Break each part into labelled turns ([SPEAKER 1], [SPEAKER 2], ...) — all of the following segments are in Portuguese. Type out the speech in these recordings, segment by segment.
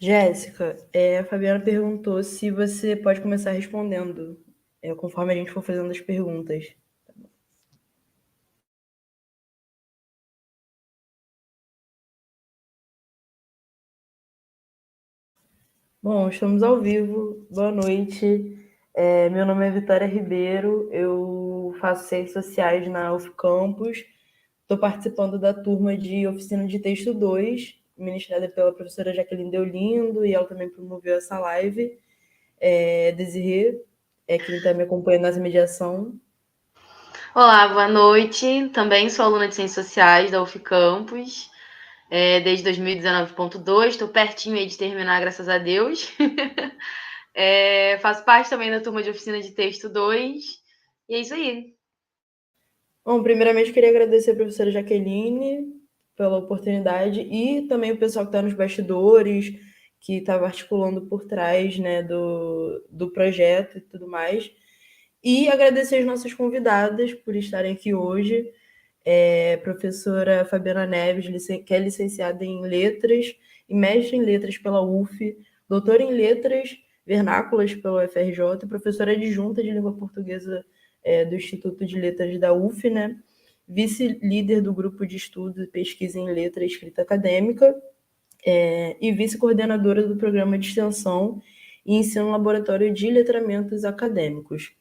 [SPEAKER 1] Jéssica, a Fabiana perguntou se você pode começar respondendo, conforme a gente for fazendo as perguntas. Bom, estamos ao vivo. Boa noite. Meu nome é Vitória Ribeiro, eu faço Ciências Sociais na UF Campus. Estou participando da turma de Oficina de Texto 2, ministrada pela professora Jaqueline Deolindo, e ela também promoveu essa live. Desirê é quem está me acompanhando nessa mediação.
[SPEAKER 2] Olá, boa noite. Também sou aluna de Ciências Sociais da UF Campus, desde 2019.2. Estou pertinho aí de terminar, graças a Deus. Faço parte também da turma de Oficina de Texto 2. E é isso aí.
[SPEAKER 1] Bom, primeiramente queria agradecer a professora Jaqueline pela oportunidade e também o pessoal que está nos bastidores, que estava articulando por trás, né, do projeto e tudo mais. E agradecer as nossas convidadas por estarem aqui hoje. Professora Fabiana Neves, que é licenciada em Letras e mestre em Letras pela UF, doutora em Letras Vernáculas pela UFRJ, professora adjunta de Língua Portuguesa do Instituto de Letras da UF, né? Vice-líder do Grupo de Estudo e Pesquisa em Letra e Escrita Acadêmica, e vice-coordenadora do Programa de Extensão e Ensino Laboratório de Letramentos Acadêmicos.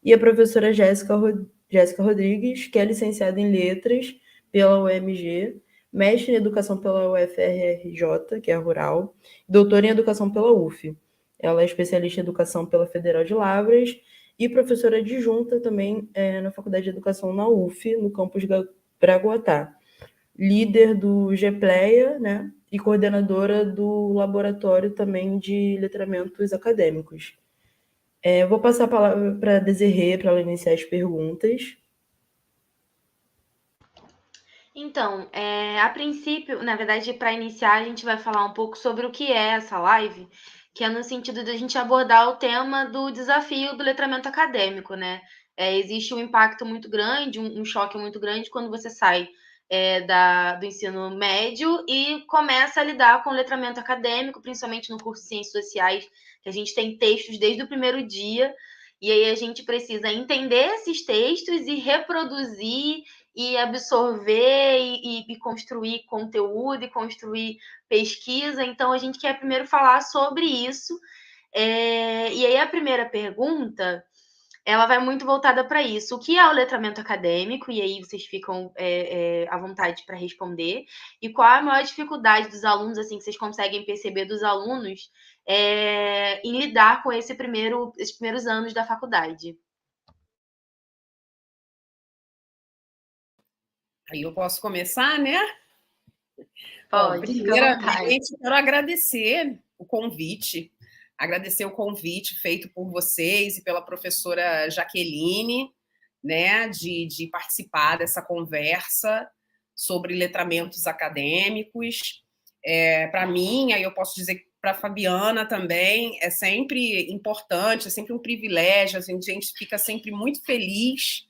[SPEAKER 1] E a professora Jéssica Rodrigues, que é licenciada em Letras pela UMG, mestre em Educação pela UFRJ, que é Rural, doutora em Educação pela UF. Ela é especialista em Educação pela Federal de Lavras e professora adjunta também na Faculdade de Educação na UF, no campus Gragoatá. Líder do GPLEA, né, e coordenadora do Laboratório também de Letramentos Acadêmicos. Vou passar a palavra para a Desirê, para ela iniciar as perguntas.
[SPEAKER 2] Então, a princípio, na verdade, para iniciar, a gente vai falar um pouco sobre o que é essa live, que é no sentido de a gente abordar o tema do desafio do letramento acadêmico, né? Existe um impacto muito grande, um choque muito grande quando você sai do ensino médio e começa a lidar com o letramento acadêmico, principalmente no curso de Ciências Sociais, que a gente tem textos desde o primeiro dia, e aí a gente precisa entender esses textos e reproduzir e absorver e construir conteúdo e construir pesquisa. Então, a gente quer primeiro falar sobre isso. E aí, a primeira pergunta, ela vai muito voltada para isso. O que é o letramento acadêmico? E aí vocês ficam à vontade para responder. E qual a maior dificuldade dos alunos, assim, que vocês conseguem perceber dos alunos em lidar com esses primeiros anos da faculdade?
[SPEAKER 3] Aí eu posso começar, né? Bom,
[SPEAKER 2] Pode, fica à vontade.
[SPEAKER 3] primeiramente, quero agradecer o convite feito por vocês e pela professora Jaqueline, né, de participar dessa conversa sobre letramentos acadêmicos. Para mim, aí eu posso dizer para a Fabiana também, é sempre importante, é sempre um privilégio, a gente fica sempre muito feliz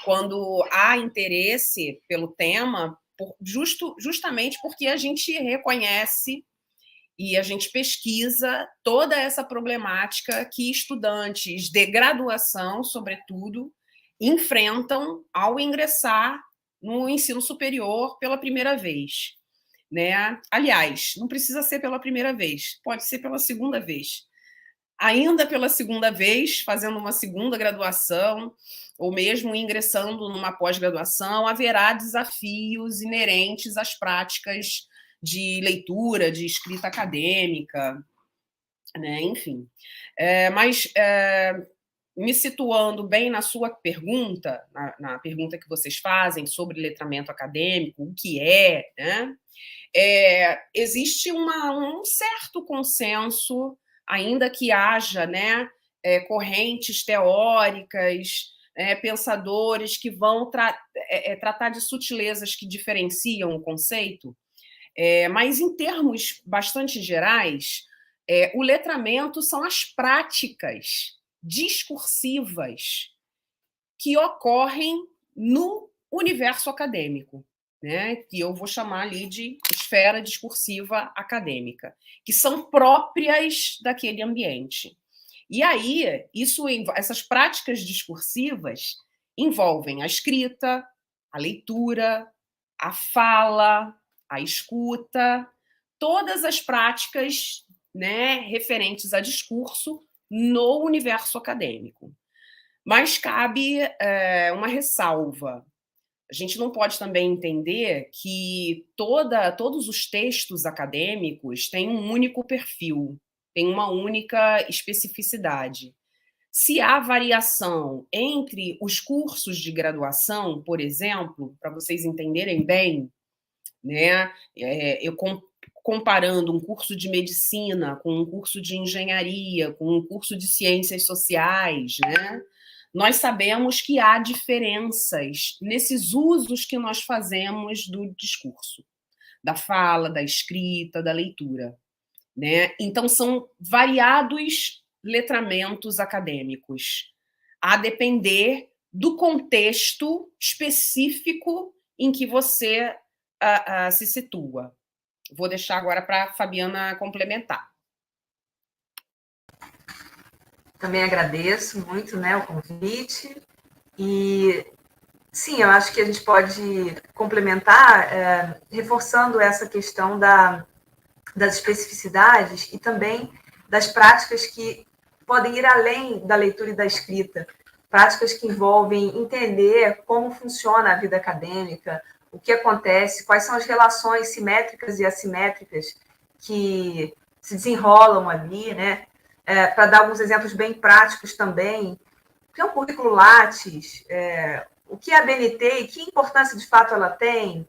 [SPEAKER 3] quando há interesse pelo tema, justamente porque a gente reconhece e a gente pesquisa toda essa problemática que estudantes de graduação, sobretudo, enfrentam ao ingressar no ensino superior pela primeira vez. Né? Aliás, não precisa ser pela primeira vez, pode ser pela segunda vez. Ainda pela segunda vez, fazendo uma segunda graduação, ou mesmo ingressando numa pós-graduação, haverá desafios inerentes às práticas de leitura, de escrita acadêmica, né? Enfim. Mas me situando bem na sua pergunta, na pergunta que vocês fazem sobre letramento acadêmico, o que é, né? Existe um certo consenso, ainda que haja, né, correntes teóricas, pensadores que vão tratar de sutilezas que diferenciam o conceito, mas em termos bastante gerais, o letramento são as práticas discursivas que ocorrem no universo acadêmico. né, que eu vou chamar ali de esfera discursiva acadêmica, que são próprias daquele ambiente. E aí, essas práticas discursivas envolvem a escrita, a leitura, a fala, a escuta, todas as práticas, né, referentes a discurso no universo acadêmico. Mas cabe uma ressalva. A gente não pode também entender que todos os textos acadêmicos têm um único perfil, têm uma única especificidade. Se há variação entre os cursos de graduação, por exemplo, para vocês entenderem bem, né, comparando um curso de medicina com um curso de engenharia, com um curso de ciências sociais, né, nós sabemos que há diferenças nesses usos que nós fazemos do discurso, da fala, da escrita, da leitura, né? Então, são variados letramentos acadêmicos, a depender do contexto específico em que você se situa. Vou deixar agora para a Fabiana complementar.
[SPEAKER 4] Também agradeço muito, né, o convite. E, sim, eu acho que a gente pode complementar reforçando essa questão das especificidades e também das práticas que podem ir além da leitura e da escrita. Práticas que envolvem entender como funciona a vida acadêmica, o que acontece, quais são as relações simétricas e assimétricas que se desenrolam ali, né? Para dar alguns exemplos bem práticos também, o que é um currículo Lattes, o que é a BNT e que importância de fato ela tem,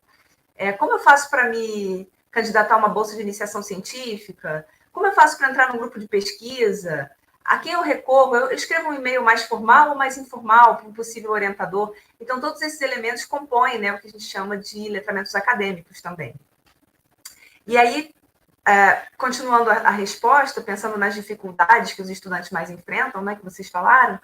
[SPEAKER 4] como eu faço para me candidatar a uma bolsa de iniciação científica, como eu faço para entrar num grupo de pesquisa, a quem eu recorro, eu escrevo um e-mail mais formal ou mais informal para um possível orientador. Então, todos esses elementos compõem, né, o que a gente chama de letramentos acadêmicos também. E aí, continuando a resposta, pensando nas dificuldades que os estudantes mais enfrentam, né, que vocês falaram,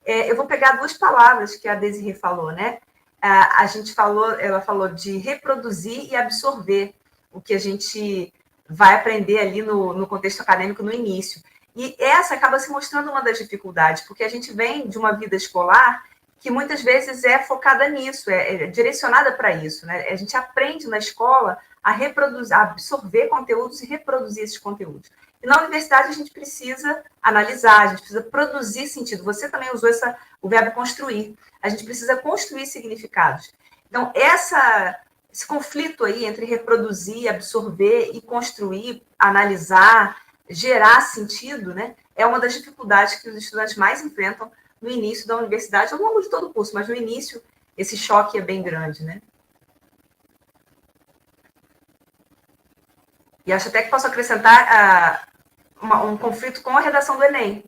[SPEAKER 4] eu vou pegar duas palavras que a Desirê falou, né? Ela falou de reproduzir e absorver o que a gente vai aprender ali no contexto acadêmico no início. E essa acaba se mostrando uma das dificuldades, porque a gente vem de uma vida escolar que muitas vezes é focada nisso, é direcionada para isso, né? A gente aprende na escola a reproduzir, a absorver conteúdos e reproduzir esses conteúdos. E na universidade a gente precisa analisar, a gente precisa produzir sentido. Você também usou o verbo construir. A gente precisa construir significados. Então, esse conflito aí entre reproduzir, absorver e construir, analisar, gerar sentido, né, é uma das dificuldades que os estudantes mais enfrentam no início da universidade, ao longo de todo o curso, mas no início esse choque é bem grande, né? E acho até que posso acrescentar um conflito com a redação do Enem.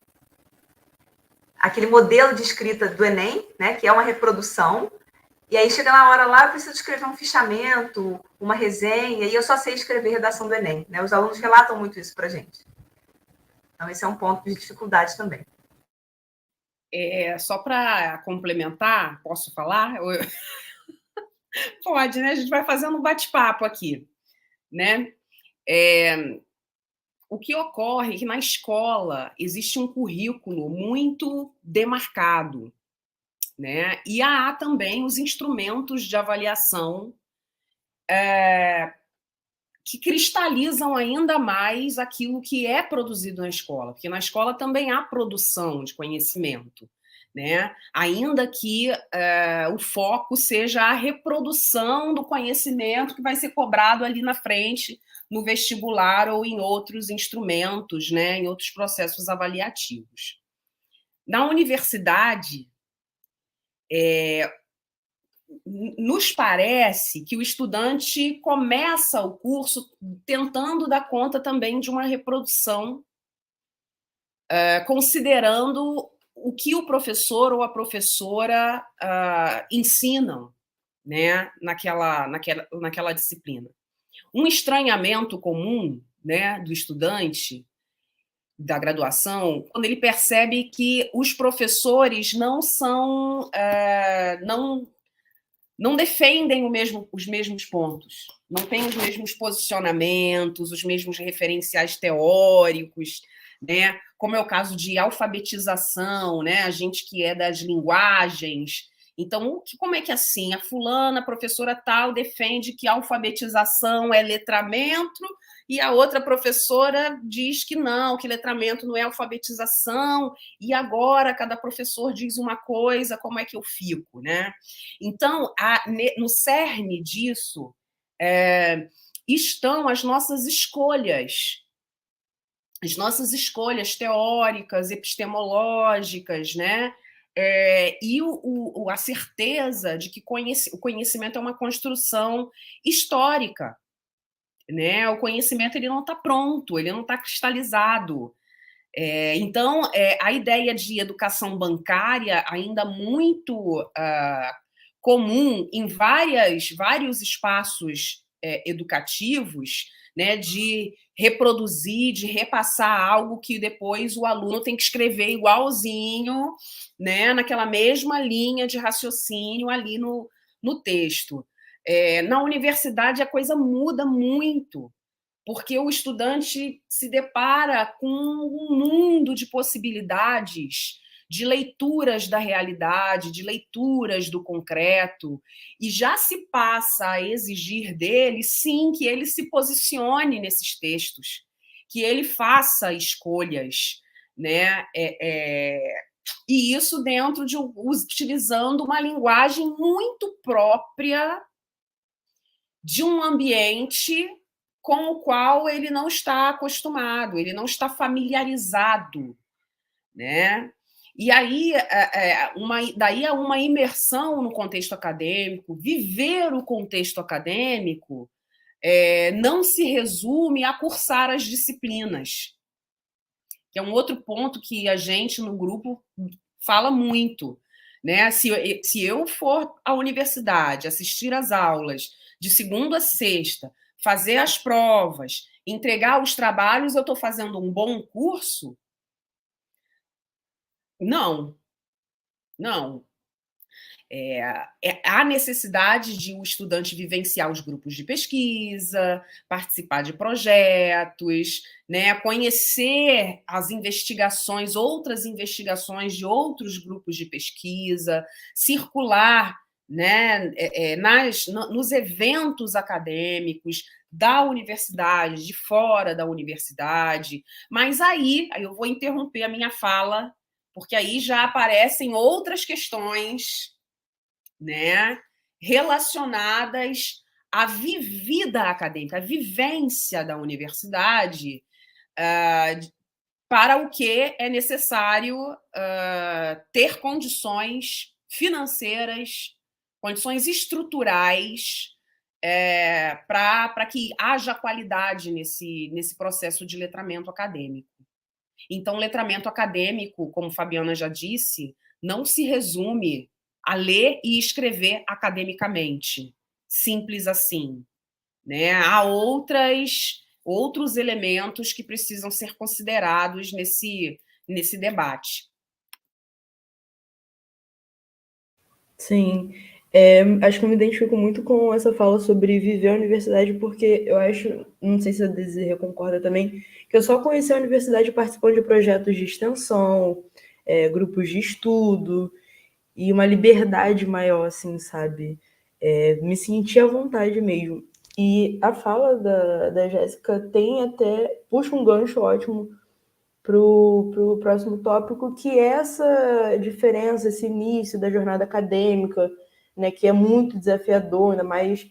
[SPEAKER 4] Aquele modelo de escrita do Enem, né, que é uma reprodução, e aí chega na hora lá, eu preciso escrever um fichamento, uma resenha, e eu só sei escrever redação do Enem, né? Os alunos relatam muito isso para a gente. Então, esse é um ponto de dificuldade também.
[SPEAKER 3] Só para complementar, posso falar? Pode, né? A gente vai fazendo um bate-papo aqui, né? O que ocorre é que na escola existe um currículo muito demarcado, né? E há também os instrumentos de avaliação que cristalizam ainda mais aquilo que é produzido na escola, porque na escola também há produção de conhecimento, né? Ainda que o foco seja a reprodução do conhecimento que vai ser cobrado ali na frente, no vestibular ou em outros instrumentos, né? Em outros processos avaliativos. Na universidade, nos parece que o estudante começa o curso tentando dar conta também de uma reprodução, considerando o que o professor ou a professora ensinam, né, naquela disciplina. Um estranhamento comum, né, do estudante da graduação, quando ele percebe que os professores não não defendem os mesmos pontos, não têm os mesmos posicionamentos, os mesmos referenciais teóricos, né? Como é o caso de alfabetização, né? A gente que é das linguagens. Então, como é que assim? A fulana, a professora tal, defende que a alfabetização é letramento, e a outra professora diz que não, que letramento não é alfabetização, e agora cada professor diz uma coisa, como é que eu fico, né? Então, no cerne disso estão as nossas escolhas teóricas, epistemológicas, né? E a certeza de que o conhecimento é uma construção histórica, né? O conhecimento ele não está pronto, ele não está cristalizado. Então, a ideia de educação bancária, ainda muito comum em vários espaços educativos, né, de reproduzir, de repassar algo que depois o aluno tem que escrever igualzinho, né, naquela mesma linha de raciocínio ali no texto. Na universidade a coisa muda muito, porque o estudante se depara com um mundo de possibilidades, de leituras da realidade, de leituras do concreto, e já se passa a exigir dele, sim, que ele se posicione nesses textos, que ele faça escolhas, né? E isso utilizando uma linguagem muito própria de um ambiente com o qual ele não está acostumado, ele não está familiarizado, né? E aí, daí a uma imersão no contexto acadêmico, viver o contexto acadêmico não se resume a cursar as disciplinas, que é um outro ponto que a gente no grupo fala muito, né? Se eu for à universidade, assistir às aulas de segunda a sexta, fazer as provas, entregar os trabalhos, eu estou fazendo um bom curso? Não. Há necessidade de o estudante vivenciar os grupos de pesquisa, participar de projetos, né, conhecer as investigações, outras investigações de outros grupos de pesquisa, circular, né, nos eventos acadêmicos da universidade, de fora da universidade. Mas aí eu vou interromper a minha fala, porque aí já aparecem outras questões, né, relacionadas à vivida acadêmica, à vivência da universidade, para o que é necessário ter condições financeiras, condições estruturais, para que haja qualidade nesse processo de letramento acadêmico. Então, letramento acadêmico, como Fabiana já disse, não se resume a ler e escrever academicamente. Simples assim, né? Há outros elementos que precisam ser considerados nesse debate.
[SPEAKER 1] Sim. Acho que eu me identifico muito com essa fala sobre viver a universidade, porque eu acho, não sei se a Desirê concorda também, que eu só conheci a universidade participando de projetos de extensão, grupos de estudo, e uma liberdade maior, assim, sabe? Me senti à vontade mesmo. E a fala da Jéssica puxa um gancho ótimo pro próximo tópico, que é essa diferença, esse início da jornada acadêmica, né, que é muito desafiador, ainda mais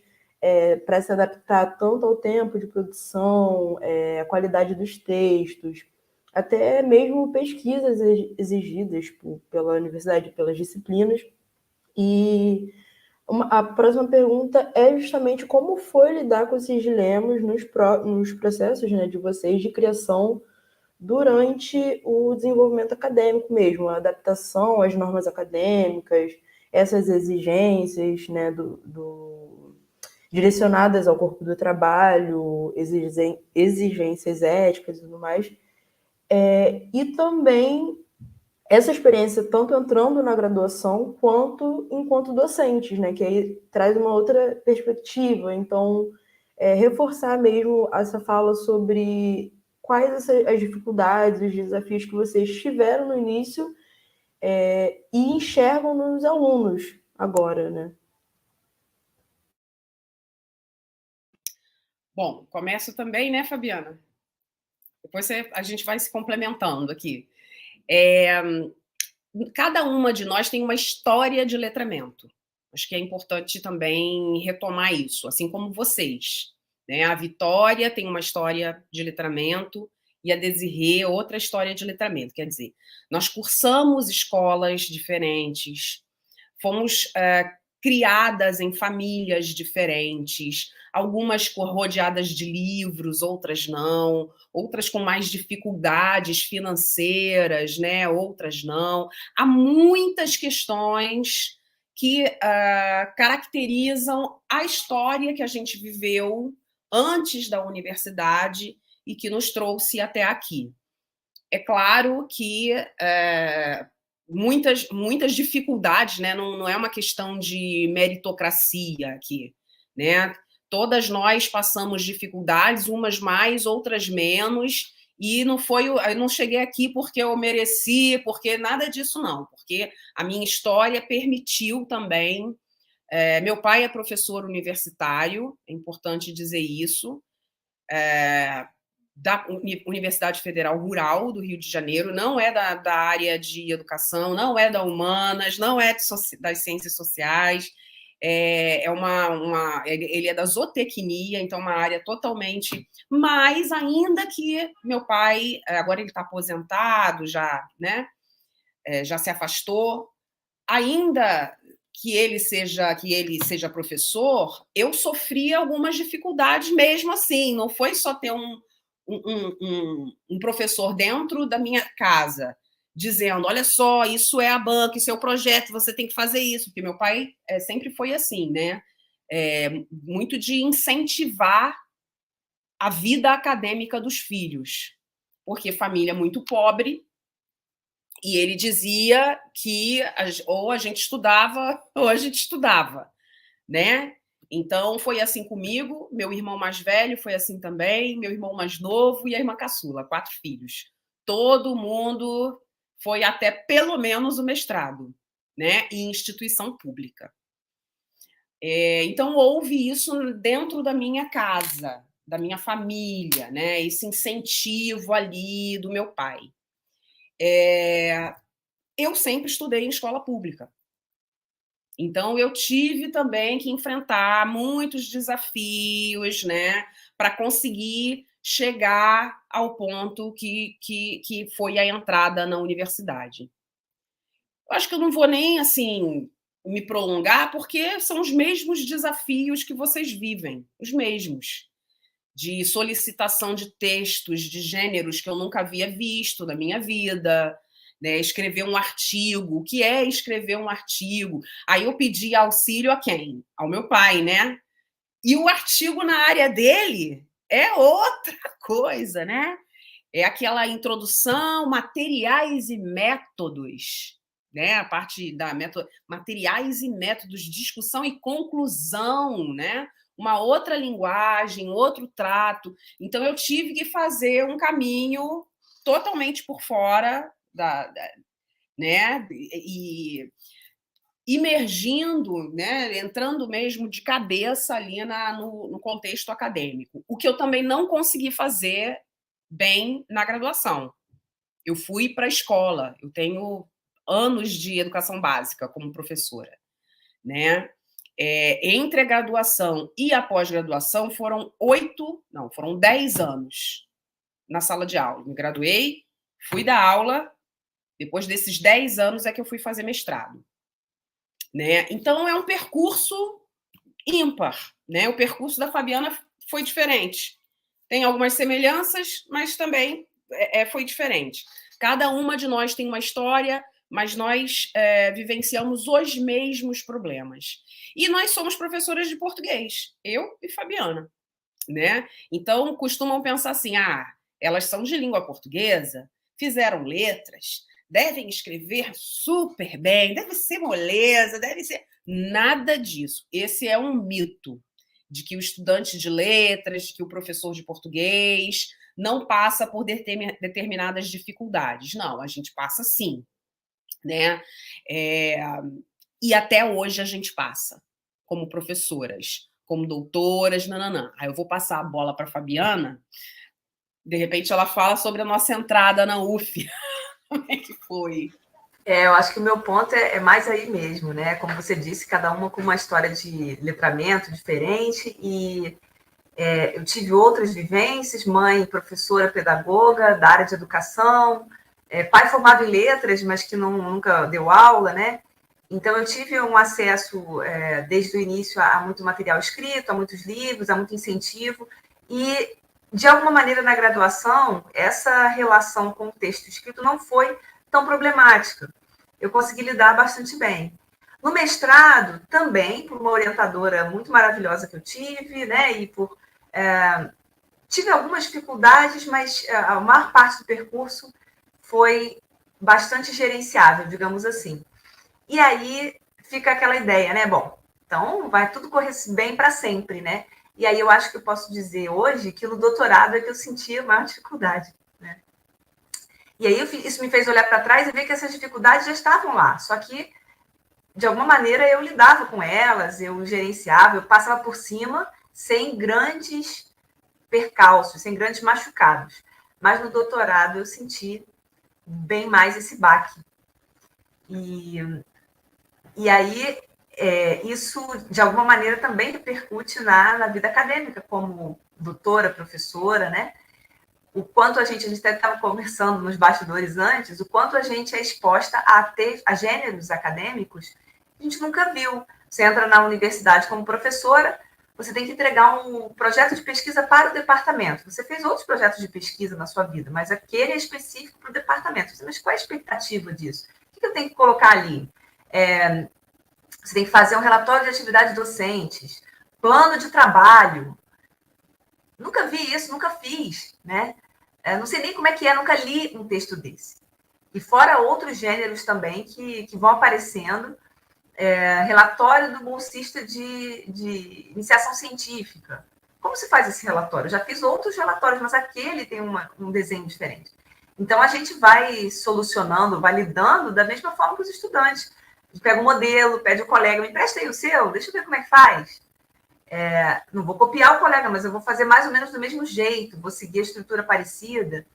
[SPEAKER 1] para se adaptar tanto ao tempo de produção, a qualidade dos textos, até mesmo pesquisas exigidas pela universidade, pelas disciplinas. E a próxima pergunta é justamente como foi lidar com esses dilemas nos processos, né, de vocês de criação durante o desenvolvimento acadêmico mesmo, a adaptação às normas acadêmicas, essas exigências, né, direcionadas ao corpo do trabalho, exigências éticas e tudo mais, e também essa experiência tanto entrando na graduação quanto enquanto docentes, né? Que aí traz uma outra perspectiva. Então, reforçar mesmo essa fala sobre quais as dificuldades, os desafios que vocês tiveram no início e enxergam nos alunos agora, né?
[SPEAKER 3] Bom, começo também, né, Fabiana? Depois a gente vai se complementando aqui. Cada uma de nós tem uma história de letramento. Acho que é importante também retomar isso, assim como vocês. Né? A Vitória tem uma história de letramento e a Desirê outra história de letramento. Quer dizer, nós cursamos escolas diferentes, fomos criadas em famílias diferentes, algumas rodeadas de livros, outras não, outras com mais dificuldades financeiras, né? Outras não. Há muitas questões que caracterizam a história que a gente viveu antes da universidade e que nos trouxe até aqui. É claro que muitas dificuldades, né? Não é uma questão de meritocracia aqui, né? Todas nós passamos dificuldades, umas mais, outras menos, e eu não cheguei aqui porque eu mereci, porque nada disso não, porque a minha história permitiu também. Meu pai é professor universitário, é importante dizer isso. Da Universidade Federal Rural do Rio de Janeiro, não é da área de educação, não é da humanas, não é das ciências sociais, ele é da zootecnia, então uma área totalmente, mas ainda que meu pai, agora ele está aposentado, já, né, já se afastou, ainda que ele seja professor, eu sofri algumas dificuldades mesmo assim, não foi só ter um professor dentro da minha casa dizendo, olha só, isso é a banca, isso é o projeto, você tem que fazer isso, porque meu pai sempre foi assim, né? Muito de incentivar a vida acadêmica dos filhos, porque família muito pobre, e ele dizia que ou a gente estudava ou a gente estudava, né? Então, foi assim comigo, meu irmão mais velho foi assim também, meu irmão mais novo e a irmã caçula, 4 filhos. Todo mundo foi até pelo menos o mestrado, né? Em instituição pública. Então, houve isso dentro da minha casa, da minha família, né? Esse incentivo ali do meu pai. Eu sempre estudei em escola pública. Então, eu tive também que enfrentar muitos desafios, né, para conseguir chegar ao ponto que foi a entrada na universidade. Eu acho que eu não vou nem, assim, me prolongar, porque são os mesmos desafios que vocês vivem, os mesmos. De solicitação de textos de gêneros que eu nunca havia visto na minha vida, né? Escrever um artigo. O que é escrever um artigo? Aí eu pedi auxílio a quem? Ao meu pai, né? E o artigo na área dele é outra coisa, né? É aquela introdução, materiais e métodos, né? A parte da materiais e métodos, discussão e conclusão, né? Uma outra linguagem, outro trato. Então, eu tive que fazer um caminho totalmente por fora né? E imergindo, né? Entrando mesmo de cabeça ali no contexto acadêmico. O que eu também não consegui fazer bem na graduação. Eu fui para a escola, eu tenho anos de educação básica como professora, né? Entre a graduação e a pós-graduação foram 10 anos na sala de aula. Me graduei, fui dar aula, depois desses 10 anos é que eu fui fazer mestrado. Né? Então, é um percurso ímpar. Né? O percurso da Fabiana foi diferente. Tem algumas semelhanças, mas também foi diferente. Cada uma de nós tem uma história, mas nós vivenciamos os mesmos problemas. E nós somos professoras de português, eu e Fabiana. Né? Então, costumam pensar assim, elas são de língua portuguesa, fizeram letras, devem escrever super bem, deve ser moleza, deve ser... Nada disso. Esse é um mito de que o estudante de letras, que o professor de português não passa por determinadas dificuldades. Não, a gente passa sim, né? E até hoje a gente passa, como professoras, como doutoras, nananã. Aí eu vou passar a bola para a Fabiana, de repente ela fala sobre a nossa entrada na UF. Como é que foi?
[SPEAKER 4] Eu acho que o meu ponto é mais aí mesmo, né? Como você disse, cada uma com uma história de letramento diferente e eu tive outras vivências, mãe, professora, pedagoga da área de educação, pai formado em letras, mas que nunca deu aula, né? Então, eu tive um acesso, desde o início, a muito material escrito, a muitos livros, a muito incentivo, e, de alguma maneira, na graduação, essa relação com o texto escrito não foi tão problemática. Eu consegui lidar bastante bem. No mestrado, também, por uma orientadora muito maravilhosa que eu tive, né, e tive algumas dificuldades, mas a maior parte do percurso foi bastante gerenciável, digamos assim. E aí fica aquela ideia, né? Bom, então vai tudo correr bem para sempre, né? E aí eu acho que eu posso dizer hoje que no doutorado é que eu senti a maior dificuldade, né? E aí isso me fez olhar para trás e ver que essas dificuldades já estavam lá, só que de alguma maneira eu lidava com elas, eu gerenciava, eu passava por cima sem grandes percalços, sem grandes machucados. Mas no doutorado eu senti bem mais esse baque. E aí, isso, de alguma maneira, também repercute na vida acadêmica, como doutora, professora, né? O quanto a gente até estava conversando nos bastidores antes, o quanto a gente é exposta a gêneros acadêmicos que a gente nunca viu. Você entra na universidade como professora, você tem que entregar um projeto de pesquisa para o departamento. Você fez outros projetos de pesquisa na sua vida, mas aquele é específico para o departamento. Mas qual é a expectativa disso? O que eu tenho que colocar ali? Você tem que fazer um relatório de atividades docentes, plano de trabalho. Nunca vi isso, nunca fiz, né? Não sei nem como é que é, nunca li um texto desse. E fora outros gêneros também que vão aparecendo, relatório do bolsista de iniciação científica. Como se faz esse relatório? Eu já fiz outros relatórios, mas aquele tem um desenho diferente. Então, a gente vai solucionando, vai lidando da mesma forma que os estudantes. A gente pega um modelo, pede o colega, me empresta aí o seu, deixa eu ver como é que faz. Não vou copiar o colega, mas eu vou fazer mais ou menos do mesmo jeito, vou seguir a estrutura parecida.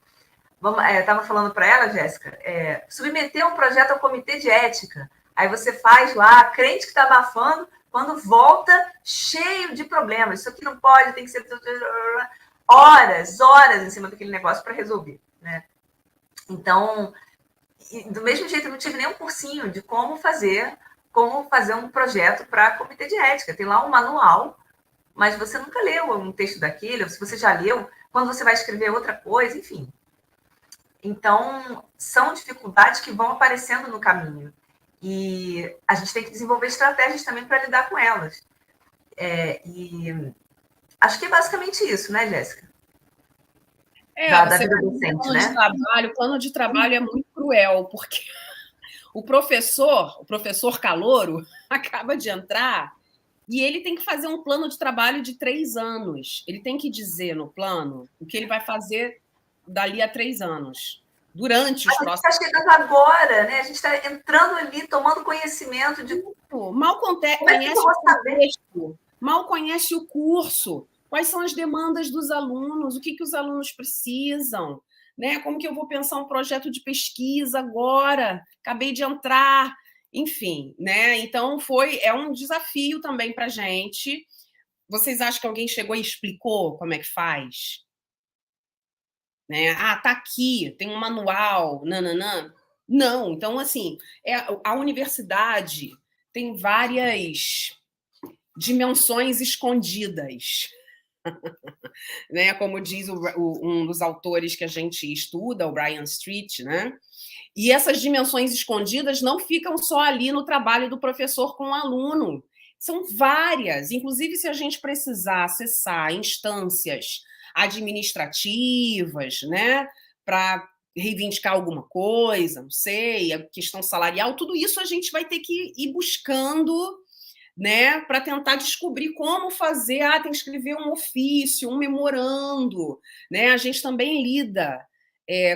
[SPEAKER 4] Estava falando para ela, Jéssica, submeter um projeto ao comitê de ética. Aí você faz lá, crente que está abafando, quando volta, cheio de problemas. Isso aqui não pode, tem que ser horas em cima daquele negócio para resolver, né? Então, do mesmo jeito, eu não tive nem um cursinho de como fazer um projeto para comitê de ética. Tem lá um manual, mas você nunca leu um texto daquele, ou se você já leu, quando você vai escrever outra coisa, enfim. Então, são dificuldades que vão aparecendo no caminho. E a gente tem que desenvolver estratégias também para lidar com elas. E acho que é basicamente isso, né, Jéssica? Da vida docente, né?
[SPEAKER 3] O plano de trabalho é muito cruel, porque o professor calouro, acaba de entrar e ele tem que fazer um plano de trabalho de 3 anos. Ele tem que dizer no plano o que ele vai fazer dali a 3 anos. Durante os próximos...
[SPEAKER 4] A gente está chegando agora, né? A gente está entrando ali, tomando conhecimento de...
[SPEAKER 3] Mal conhece o texto, mal conhece o curso. Quais são as demandas dos alunos? O que os alunos precisam? Né? Como que eu vou pensar um projeto de pesquisa agora? Acabei de entrar, enfim, né? Então é um desafio também para a gente. Vocês acham que alguém chegou e explicou como é que faz? Né? Tá aqui, tem um manual, nananã. Não, então assim, a universidade tem várias dimensões escondidas. Né? Como diz um dos autores que a gente estuda, o Brian Street, né? E essas dimensões escondidas não ficam só ali no trabalho do professor com o aluno, são várias. Inclusive, se a gente precisar acessar instâncias administrativas, né, para reivindicar alguma coisa, não sei, a questão salarial, tudo isso a gente vai ter que ir buscando, né, para tentar descobrir como fazer. Tem que escrever um ofício, um memorando, né? A gente também lida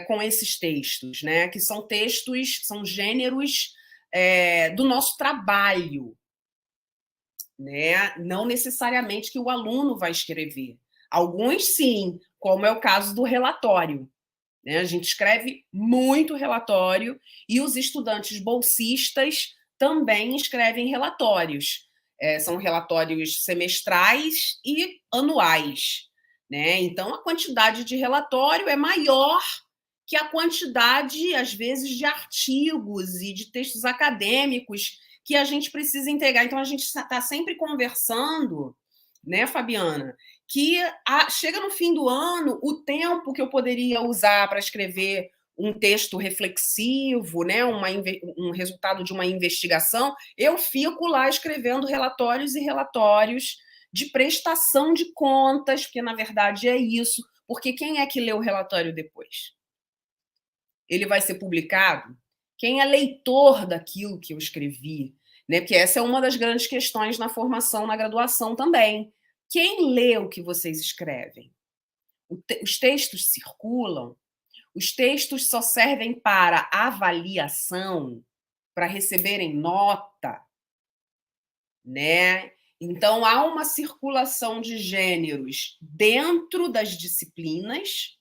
[SPEAKER 3] com esses textos, né? Que são textos, são gêneros do nosso trabalho, né? Não necessariamente que o aluno vai escrever. Alguns sim, como é o caso do relatório. Né? A gente escreve muito relatório e os estudantes bolsistas também escrevem relatórios. São relatórios semestrais e anuais. Né? Então, a quantidade de relatório é maior que a quantidade, às vezes, de artigos e de textos acadêmicos que a gente precisa entregar. Então, a gente está sempre conversando, né, Fabiana, que chega no fim do ano, o tempo que eu poderia usar para escrever um texto reflexivo, né, um resultado de uma investigação, eu fico lá escrevendo relatórios e relatórios de prestação de contas, porque, na verdade, é isso. Porque quem é que lê o relatório depois? Ele vai ser publicado? Quem é leitor daquilo que eu escrevi? Né? Porque essa é uma das grandes questões na formação, na graduação também. Quem lê o que vocês escrevem? Os textos circulam? Os textos só servem para avaliação, para receberem nota, né? Então, há uma circulação de gêneros dentro das disciplinas,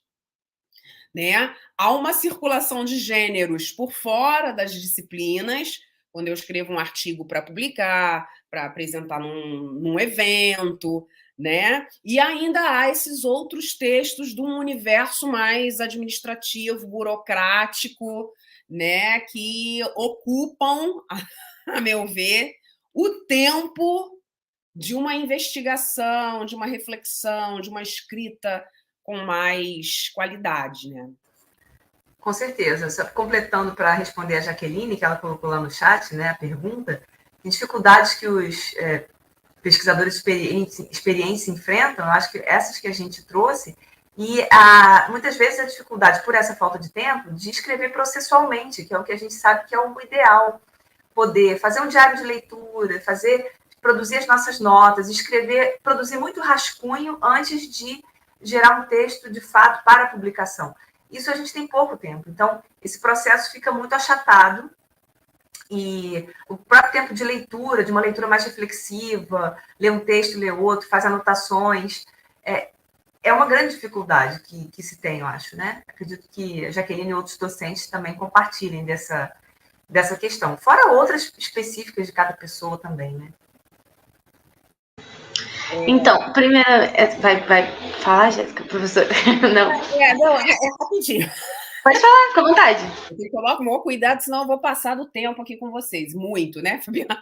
[SPEAKER 3] né? Há uma circulação de gêneros por fora das disciplinas, quando eu escrevo um artigo para publicar, para apresentar num evento, né? E ainda há esses outros textos de um universo mais administrativo, burocrático, né? Que ocupam, a meu ver, o tempo de uma investigação, de uma reflexão, de uma escrita com mais qualidade, né?
[SPEAKER 4] Com certeza. Só completando para responder a Jaqueline, que ela colocou lá no chat, né, a pergunta, que dificuldades que os pesquisadores experientes enfrentam, eu acho que essas que a gente trouxe, e muitas vezes a dificuldade, por essa falta de tempo, de escrever processualmente, que é o que a gente sabe que é o ideal. Poder fazer um diário de leitura, produzir as nossas notas, escrever, produzir muito rascunho antes de gerar um texto de fato para publicação. Isso a gente tem pouco tempo, então esse processo fica muito achatado e o próprio tempo de leitura, de uma leitura mais reflexiva, ler um texto, ler outro, faz anotações, é uma grande dificuldade que se tem, eu acho, né? Acredito que a Jaqueline e outros docentes também compartilhem dessa questão, fora outras específicas de cada pessoa também, né?
[SPEAKER 2] Então, primeiro, vai falar, Jéssica, professora? Não.
[SPEAKER 3] Não, é rapidinho.
[SPEAKER 2] Pode falar, fica à vontade.
[SPEAKER 3] Eu tenho que tomar o maior cuidado, senão eu vou passar do tempo aqui com vocês. Muito, né, Fabiana?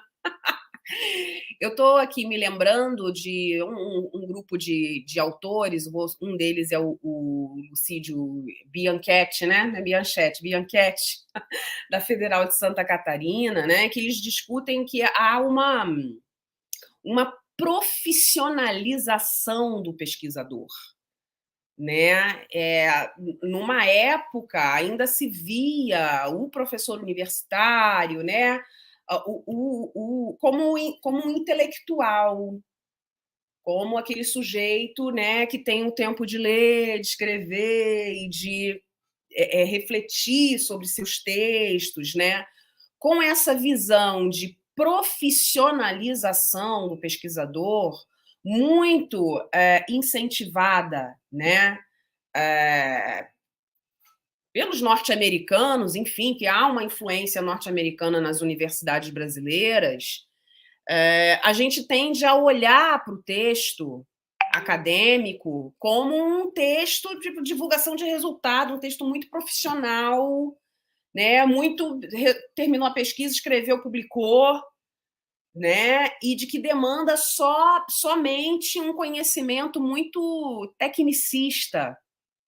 [SPEAKER 3] Eu estou aqui me lembrando de um grupo de autores, um deles é o Lucídio Bianchetti, né? Bianchetti, da Federal de Santa Catarina, né? Que eles discutem que há uma profissionalização do pesquisador. Né? Numa época ainda se via o professor universitário, né? Como um intelectual, como aquele sujeito, né, que tem o tempo de ler, de escrever e de refletir sobre seus textos, né? Com essa visão de profissionalização do pesquisador muito incentivada, né, pelos norte-americanos, enfim, que há uma influência norte-americana nas universidades brasileiras, a gente tende a olhar para o texto acadêmico como um texto de divulgação de resultado, um texto muito profissional, né? Terminou a pesquisa, escreveu, publicou, né? E de que demanda somente um conhecimento muito tecnicista,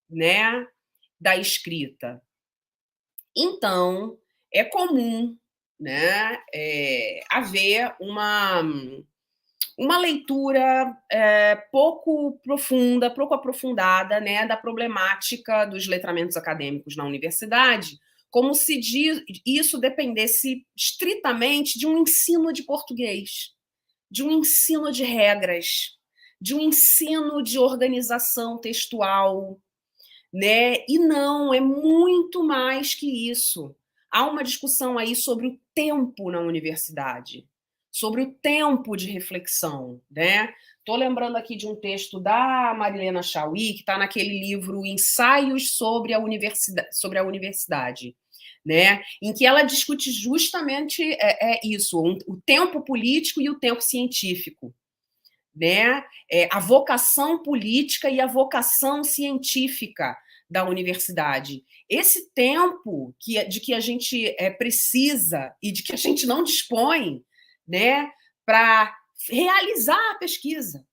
[SPEAKER 3] né? Da escrita. Então, é comum, né? Haver uma leitura pouco profunda, pouco aprofundada, né, da problemática dos letramentos acadêmicos na universidade, como se isso dependesse estritamente de um ensino de português, de um ensino de regras, de um ensino de organização textual, né? E não, é muito mais que isso. Há uma discussão aí sobre o tempo na universidade, sobre o tempo de reflexão, né? Estou lembrando aqui de um texto da Marilena Chauí, que está naquele livro Ensaios sobre a Universidade, né? Em que ela discute justamente isso, o tempo político e o tempo científico, né? A vocação política e a vocação científica da universidade. Esse tempo de que a gente precisa e de que a gente não dispõe, né, para realizar a pesquisa,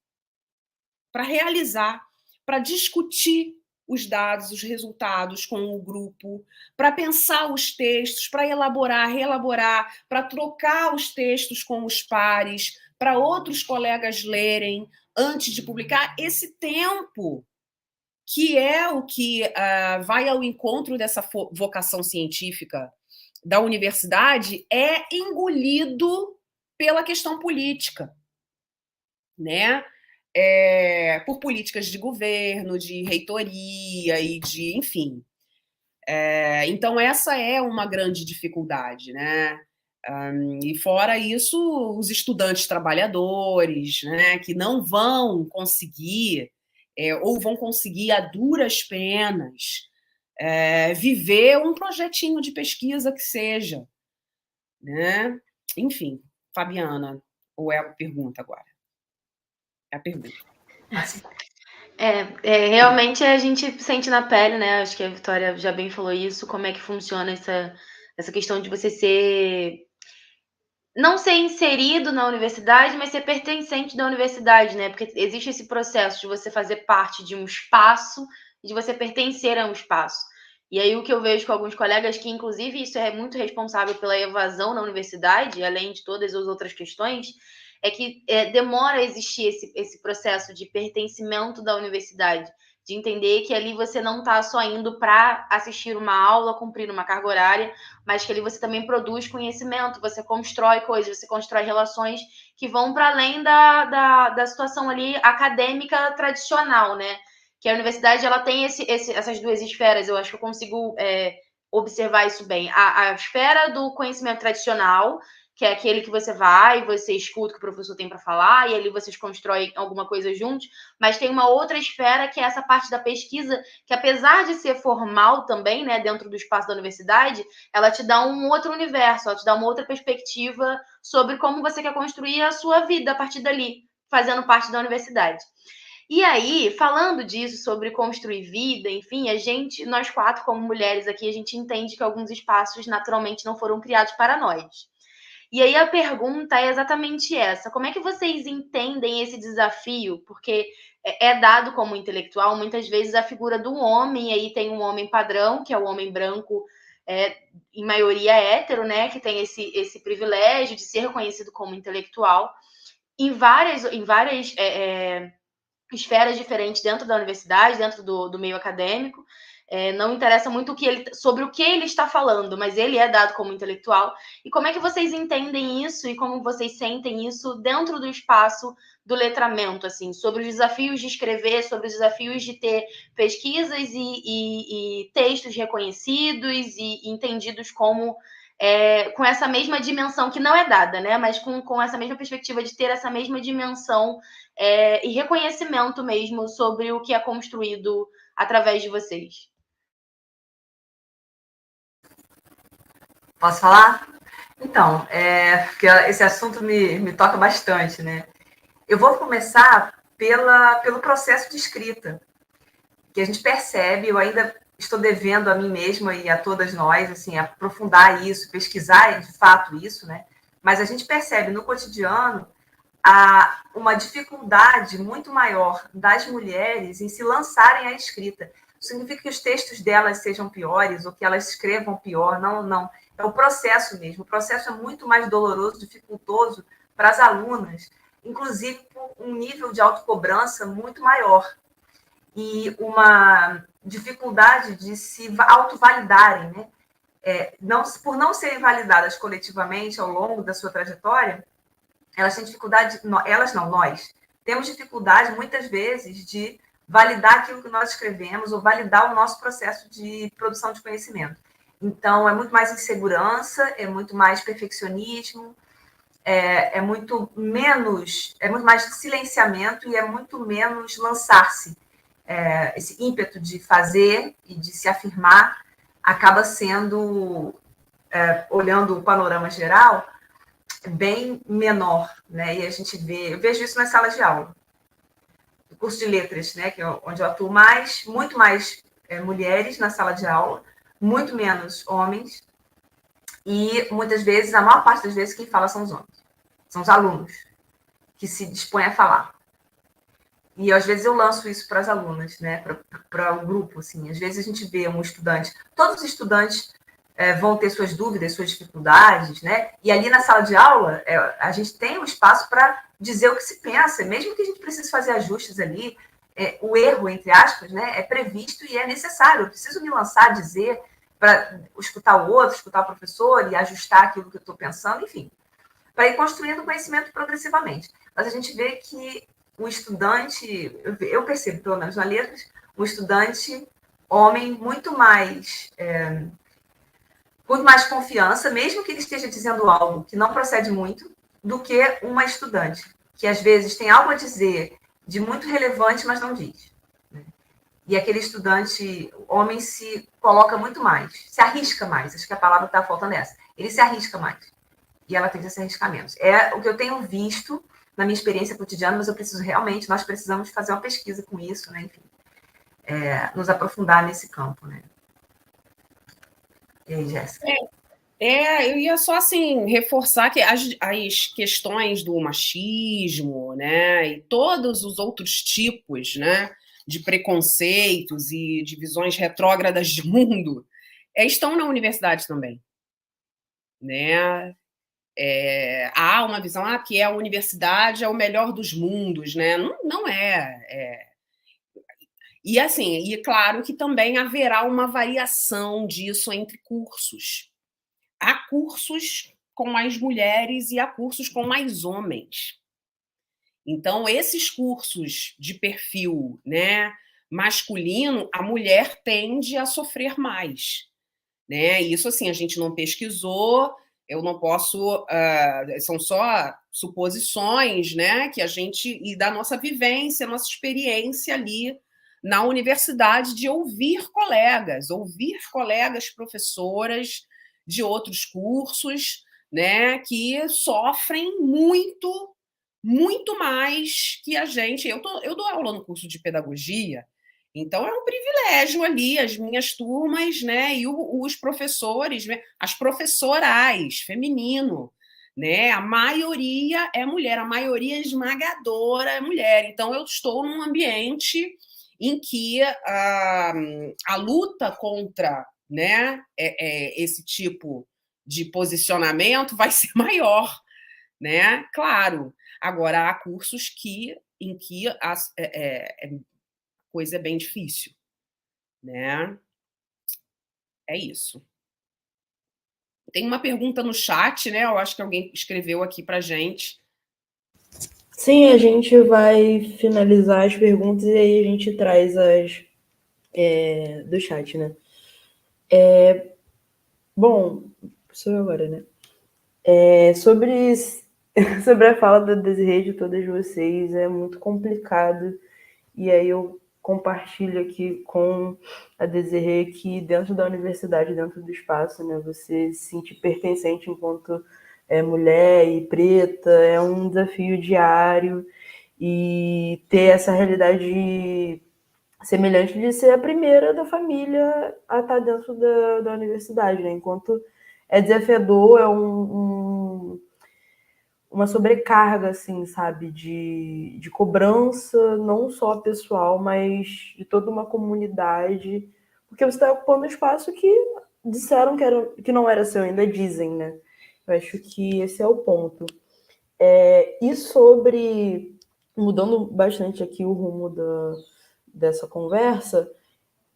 [SPEAKER 3] para discutir os dados, os resultados com o grupo, para pensar os textos, para reelaborar, para trocar os textos com os pares, para outros colegas lerem antes de publicar. Esse tempo, que é o que vai ao encontro dessa vocação científica da universidade, é engolido pela questão política, né? Por políticas de governo, de reitoria e de, enfim. Então, essa é uma grande dificuldade, né? E fora isso, os estudantes trabalhadores, né, que não vão conseguir, ou vão conseguir a duras penas, viver um projetinho de pesquisa que seja, né? Enfim, Fabiana, ou é a pergunta agora? É a pergunta.
[SPEAKER 2] Realmente a gente sente na pele, né? Acho que a Vitória já bem falou isso, como é que funciona essa questão de você não ser inserido na universidade, mas ser pertencente da universidade, né? Porque existe esse processo de você fazer parte de um espaço e de você pertencer a um espaço. E aí o que eu vejo com alguns colegas, que inclusive isso é muito responsável pela evasão na universidade, além de todas as outras questões, é que demora a existir esse processo de pertencimento da universidade, de entender que ali você não está só indo para assistir uma aula, cumprir uma carga horária, mas que ali você também produz conhecimento, você constrói coisas, você constrói relações que vão para além da situação ali acadêmica tradicional, né? Que a universidade ela tem essas duas esferas, eu acho que eu consigo observar isso bem. A esfera do conhecimento tradicional, que é aquele que você vai, você escuta o que o professor tem para falar, e ali vocês constroem alguma coisa juntos, mas tem uma outra esfera que é essa parte da pesquisa, que apesar de ser formal também, né, dentro do espaço da universidade, ela te dá um outro universo, ela te dá uma outra perspectiva sobre como você quer construir a sua vida a partir dali, fazendo parte da universidade. E aí, falando disso, sobre construir vida, enfim, nós quatro, como mulheres aqui, a gente entende que alguns espaços naturalmente não foram criados para nós. E aí a pergunta é exatamente essa: como é que vocês entendem esse desafio? Porque é dado como intelectual, muitas vezes, a figura do homem, e aí tem um homem padrão, que é o homem branco, em maioria hétero, né, que tem esse privilégio de ser reconhecido como intelectual, em várias esferas diferentes dentro da universidade, dentro do meio acadêmico. Não interessa muito sobre o que ele está falando, mas ele é dado como intelectual. E como é que vocês entendem isso e como vocês sentem isso dentro do espaço do letramento, assim, sobre os desafios de escrever, sobre os desafios de ter pesquisas e textos reconhecidos e entendidos como com essa mesma dimensão que não é dada, né? Mas com essa mesma perspectiva de ter essa mesma dimensão e reconhecimento mesmo sobre o que é construído através de vocês.
[SPEAKER 4] Posso falar? Então, porque esse assunto me toca bastante, né? Eu vou começar pelo processo de escrita, que a gente percebe, eu ainda estou devendo a mim mesma e a todas nós, assim, aprofundar isso, pesquisar de fato isso, né? Mas a gente percebe no cotidiano uma dificuldade muito maior das mulheres em se lançarem à escrita. Não significa que os textos delas sejam piores ou que elas escrevam pior, não. É o processo mesmo. O processo é muito mais doloroso, dificultoso para as alunas inclusive por um nível de autocobrança muito maior e uma dificuldade de se autovalidarem, né? Por não serem validadas coletivamente ao longo da sua trajetória, elas têm dificuldade, nós temos dificuldade muitas vezes de validar aquilo que nós escrevemos ou validar o nosso processo de produção de conhecimento. Então, é muito mais insegurança, é muito mais perfeccionismo, é muito mais silenciamento e é muito menos lançar-se. Esse ímpeto de fazer e de se afirmar acaba sendo, olhando o panorama geral, bem menor, né? E eu vejo isso nas salas de aula. O curso de letras, né, que é onde eu atuo mais, muito mais mulheres na sala de aula, muito menos homens, e muitas vezes, a maior parte das vezes, quem fala são os homens. São os alunos que se dispõem a falar. E às vezes eu lanço isso para as alunas, né, para o grupo, assim. Às vezes a gente vê um estudante, todos os estudantes vão ter suas dúvidas, suas dificuldades, né? E ali na sala de aula, a gente tem um espaço para dizer o que se pensa, mesmo que a gente precise fazer ajustes ali, o erro, entre aspas, né, é previsto e é necessário. Eu preciso me lançar a dizer para escutar o outro, escutar o professor e ajustar aquilo que eu estou pensando, enfim, para ir construindo conhecimento progressivamente. Mas a gente vê que o estudante, eu percebo, pelo menos na letras, um estudante homem muito mais confiança, mesmo que ele esteja dizendo algo que não procede muito, do que uma estudante, que às vezes tem algo a dizer de muito relevante, mas não diz. E aquele estudante, homem, se coloca muito mais, se arrisca mais, acho que a palavra está faltando essa. Ele se arrisca mais. E ela tende a se arriscar menos. É o que eu tenho visto na minha experiência cotidiana, mas nós precisamos fazer uma pesquisa com isso, né? Enfim, nos aprofundar nesse campo, né? E aí, Jéssica?
[SPEAKER 3] Eu ia só assim reforçar que as questões do machismo, né, e todos os outros tipos, né, de preconceitos e de visões retrógradas de mundo estão na universidade também, né? Há uma visão que a universidade é o melhor dos mundos, né? Não é. E assim, e claro que também haverá uma variação disso entre cursos. Há cursos com mais mulheres e há cursos com mais homens. Então, esses cursos de perfil, né, masculino, a mulher tende a sofrer mais, né? Isso assim, a gente não pesquisou, eu não posso, são só suposições, né, que a gente e da nossa vivência, nossa experiência ali na universidade de ouvir colegas professoras de outros cursos, né, que sofrem muito, muito mais que a gente. Eu dou aula no curso de pedagogia, então é um privilégio ali, as minhas turmas, né, e os professores, né, as professorais, feminino, né, a maioria é mulher, a maioria esmagadora é mulher. Então eu estou num ambiente em que a luta contra, né, esse tipo de posicionamento vai ser maior, né? Claro. Agora há cursos em que a coisa é bem difícil, né? É isso. Tem uma pergunta no chat, né? Eu acho que alguém escreveu aqui para gente.
[SPEAKER 1] Sim, a gente vai finalizar as perguntas e aí a gente traz as do chat, né? Bom, sou eu agora, né? Sobre a fala da Desirê de todas vocês, é muito complicado. E aí eu compartilho aqui com a Desirê que dentro da universidade, dentro do espaço, né, você se sentir pertencente enquanto mulher e preta é um desafio diário, e ter essa realidade semelhante de ser a primeira da família a estar dentro da universidade, né? Enquanto é desafiador, é uma sobrecarga, assim, sabe, de cobrança, não só pessoal, mas de toda uma comunidade, porque você está ocupando um espaço que disseram que não era seu, ainda dizem, né? Eu acho que esse é o ponto. E sobre, mudando bastante aqui o rumo dessa conversa,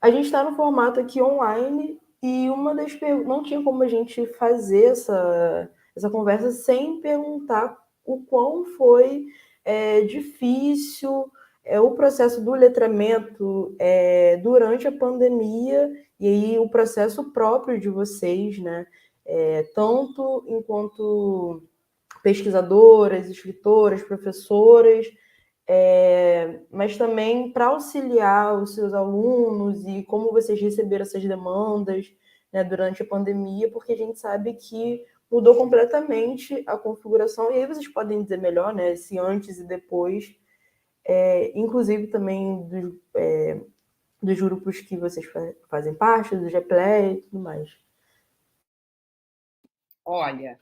[SPEAKER 1] a gente está no formato aqui online e uma das perguntas, não tinha como a gente fazer essa conversa sem perguntar o quão foi difícil o processo do letramento durante a pandemia e aí o processo próprio de vocês, né? Tanto enquanto pesquisadoras, escritoras, professoras, mas também para auxiliar os seus alunos e como vocês receberam essas demandas, né, durante a pandemia, porque a gente sabe que mudou completamente a configuração, e aí vocês podem dizer melhor, né, se antes e depois, inclusive também dos grupos que vocês fazem parte, do GPLE e tudo mais.
[SPEAKER 3] Olha,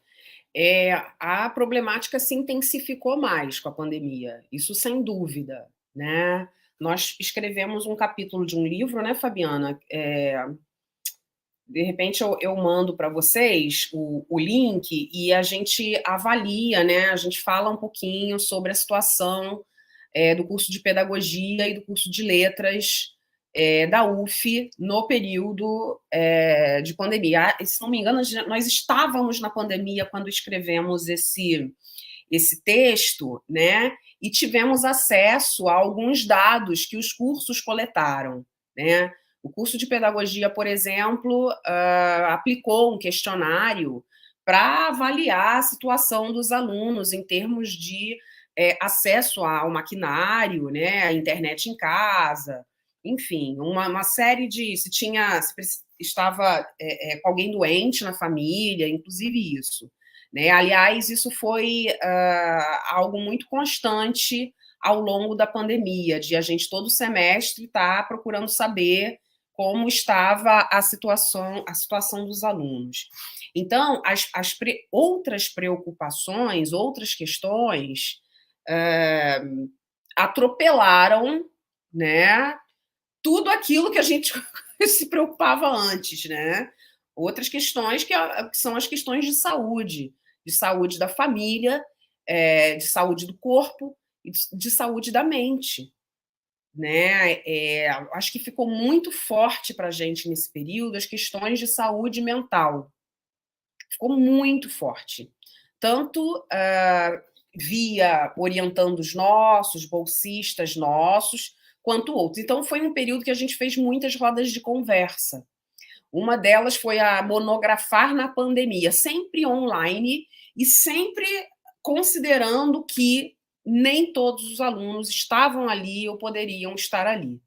[SPEAKER 3] a problemática se intensificou mais com a pandemia, isso sem dúvida, né? Nós escrevemos um capítulo de um livro, né, Fabiana? De repente eu mando para vocês o link e a gente avalia, né? A gente fala um pouquinho sobre a situação do curso de Pedagogia e do curso de Letras da UF no período de pandemia. Se não me engano, nós estávamos na pandemia quando escrevemos esse texto, né? E tivemos acesso a alguns dados que os cursos coletaram, né? O curso de Pedagogia, por exemplo, aplicou um questionário para avaliar a situação dos alunos em termos de acesso ao maquinário, né, à internet em casa, enfim, uma série de... se estava com alguém doente na família, inclusive isso. Né? Aliás, isso foi algo muito constante ao longo da pandemia, de a gente todo semestre estar procurando saber como estava a situação dos alunos. Então, outras preocupações, outras questões atropelaram, né, tudo aquilo que a gente se preocupava antes, né? Outras questões que são as questões de saúde da família, de saúde do corpo e de saúde da mente. Né? Acho que ficou muito forte para a gente nesse período as questões de saúde mental. Ficou muito forte. Tanto via orientandos nossos, bolsistas nossos, quanto outros. Então, foi um período que a gente fez muitas rodas de conversa. Uma delas foi a Monografar na Pandemia, sempre online e sempre considerando que nem todos os alunos estavam ali ou poderiam estar ali.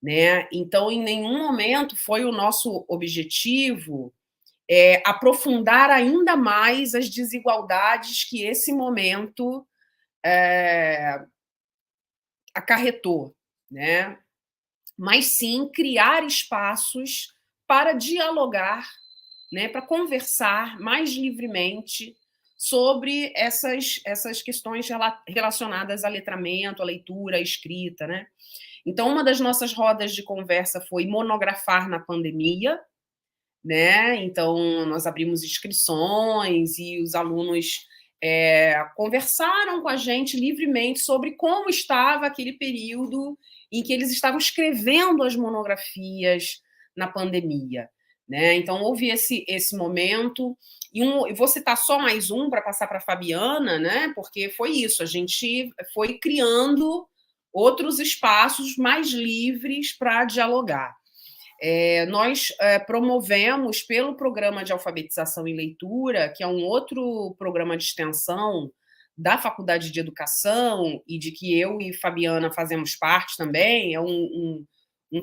[SPEAKER 3] Né? Então, em nenhum momento foi o nosso objetivo aprofundar ainda mais as desigualdades que esse momento acarretou, né? Mas sim criar espaços para dialogar, né, para conversar mais livremente sobre essas questões relacionadas a letramento, a leitura, a escrita. Né? Então, uma das nossas rodas de conversa foi monografar na pandemia. Né? Então, nós abrimos inscrições e os alunos conversaram com a gente livremente sobre como estava aquele período em que eles estavam escrevendo as monografias na pandemia. Né? Então, houve esse momento. E vou citar só mais um para passar para a Fabiana, né? Porque foi isso, a gente foi criando outros espaços mais livres para dialogar. Nós promovemos pelo Programa de Alfabetização e Leitura, que é um outro programa de extensão da Faculdade de Educação e de que eu e Fabiana fazemos parte também, é um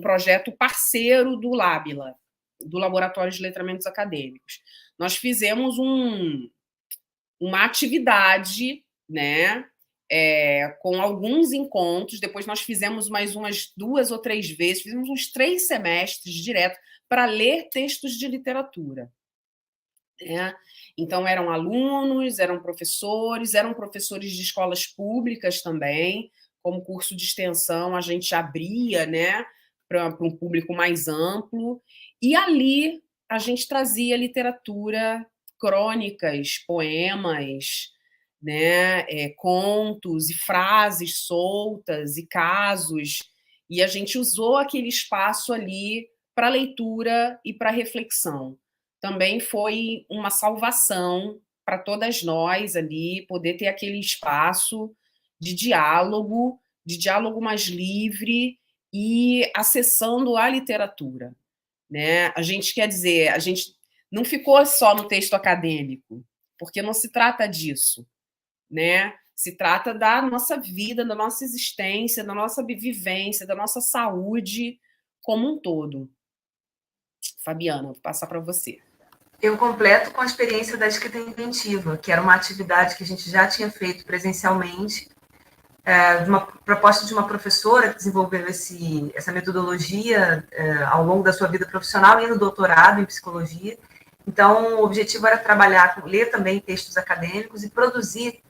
[SPEAKER 3] projeto parceiro do Lábila, do Laboratório de Letramentos Acadêmicos. Nós fizemos uma atividade, né, com alguns encontros, depois nós fizemos mais umas 2 ou 3 vezes, fizemos uns 3 semestres direto para ler textos de literatura. Né? Então, eram alunos, eram professores de escolas públicas também, como curso de extensão, a gente abria, né, para um público mais amplo, e ali a gente trazia literatura, crônicas, poemas, né, contos e frases soltas e casos, e a gente usou aquele espaço ali para leitura e para reflexão. Também foi uma salvação para todas nós ali, poder ter aquele espaço de diálogo mais livre e acessando a literatura, né? A gente, quer dizer, a gente não ficou só no texto acadêmico, porque não se trata disso, né? Se trata da nossa vida, da nossa existência, da nossa vivência, da nossa saúde como um todo. Fabiana, vou passar para você.
[SPEAKER 4] Eu completo com a experiência da escrita inventiva, que era uma atividade que a gente já tinha feito presencialmente, de uma proposta de uma professora que desenvolveu essa metodologia ao longo da sua vida profissional e no doutorado em psicologia. Então, o objetivo era trabalhar, ler também textos acadêmicos e produzir,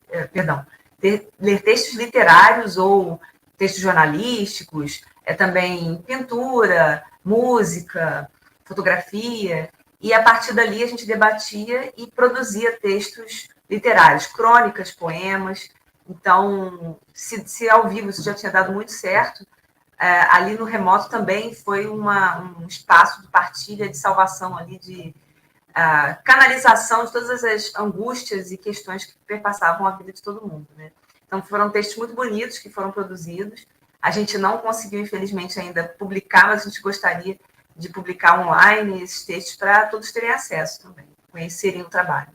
[SPEAKER 4] ler textos literários ou textos jornalísticos, também pintura, música, fotografia, e a partir dali a gente debatia e produzia textos literários, crônicas, poemas. Então, se ao vivo isso já tinha dado muito certo, ali no remoto também foi um espaço de partilha, de salvação ali, de canalização de todas as angústias e questões que perpassavam a vida de todo mundo, né? Então, foram textos muito bonitos que foram produzidos. A gente não conseguiu, infelizmente, ainda publicar, mas a gente gostaria de publicar online esses textos para todos terem acesso também, conhecerem o trabalho.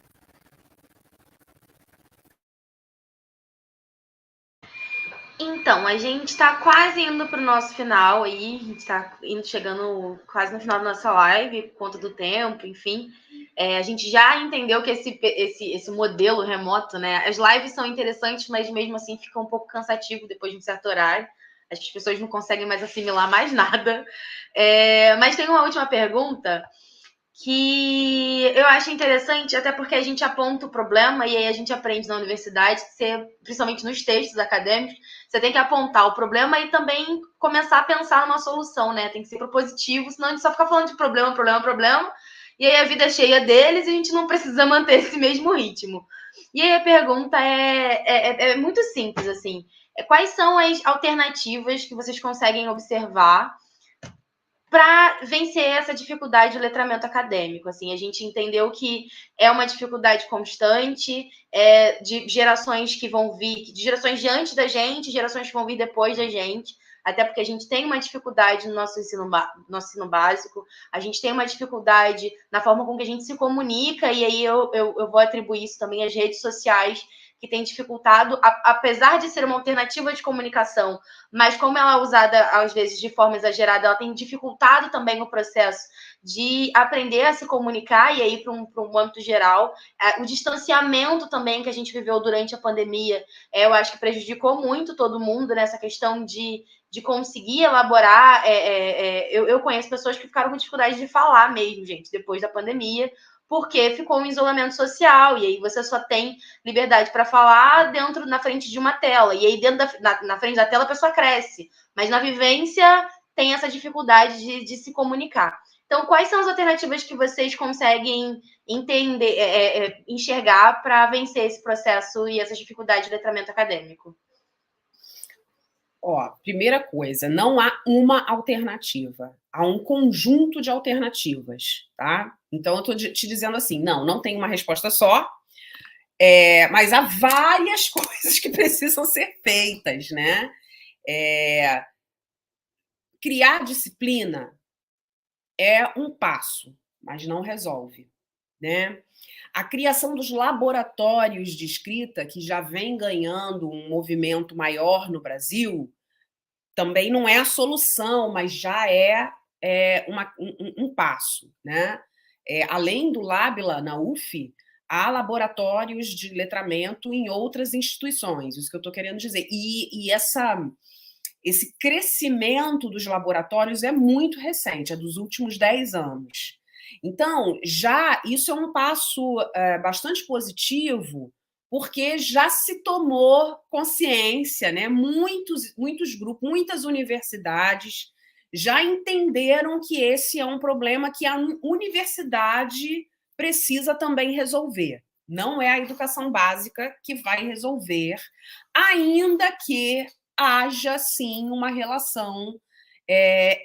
[SPEAKER 2] Então, a gente está quase indo para o nosso final aí, a gente está chegando quase no final da nossa live, por conta do tempo, enfim. A gente já entendeu que esse modelo remoto, né? As lives são interessantes, mas mesmo assim fica um pouco cansativo depois de um certo horário. Acho que as pessoas não conseguem mais assimilar mais nada. Mas tem uma última pergunta que eu acho interessante, até porque a gente aponta o problema e aí a gente aprende na universidade, principalmente nos textos acadêmicos, você tem que apontar o problema e também começar a pensar numa solução, né? Tem que ser propositivo, senão a gente só fica falando de problema, e aí a vida é cheia deles e a gente não precisa manter esse mesmo ritmo. E aí a pergunta é muito simples, assim. Quais são as alternativas que vocês conseguem observar para vencer essa dificuldade de letramento acadêmico? Assim, a gente entendeu que é uma dificuldade constante, de gerações que vão vir, de gerações de antes da gente, gerações que vão vir depois da gente, até porque a gente tem uma dificuldade no nosso ensino básico, a gente tem uma dificuldade na forma com que a gente se comunica, e aí eu vou atribuir isso também às redes sociais, que tem dificultado, apesar de ser uma alternativa de comunicação, mas como ela é usada, às vezes, de forma exagerada, ela tem dificultado também o processo de aprender a se comunicar, e aí, para um âmbito geral, o distanciamento também que a gente viveu durante a pandemia, eu acho que prejudicou muito todo mundo nessa questão de conseguir elaborar. Eu conheço pessoas que ficaram com dificuldade de falar mesmo, gente, depois da pandemia, porque ficou um isolamento social, e aí você só tem liberdade para falar na frente de uma tela, e aí na frente da tela a pessoa cresce, mas na vivência tem essa dificuldade de se comunicar. Então, quais são as alternativas que vocês conseguem entender, enxergar para vencer esse processo e essa dificuldade de letramento acadêmico?
[SPEAKER 3] Primeira coisa, não há uma alternativa, há um conjunto de alternativas, tá? Então, eu estou te dizendo assim, não tem uma resposta só, mas há várias coisas que precisam ser feitas, né? Criar disciplina é um passo, mas não resolve, né? A criação dos laboratórios de escrita, que já vem ganhando um movimento maior no Brasil, também não é a solução, mas já é um passo, né? Além do Labla na UF, há laboratórios de letramento em outras instituições, isso que eu estou querendo dizer. E esse crescimento dos laboratórios é muito recente, é dos últimos 10 anos. Então, isso é um passo bastante positivo, porque já se tomou consciência, né? Muitos grupos, muitas universidades já entenderam que esse é um problema que a universidade precisa também resolver, Não é a educação básica que vai resolver, ainda que haja, sim, uma relação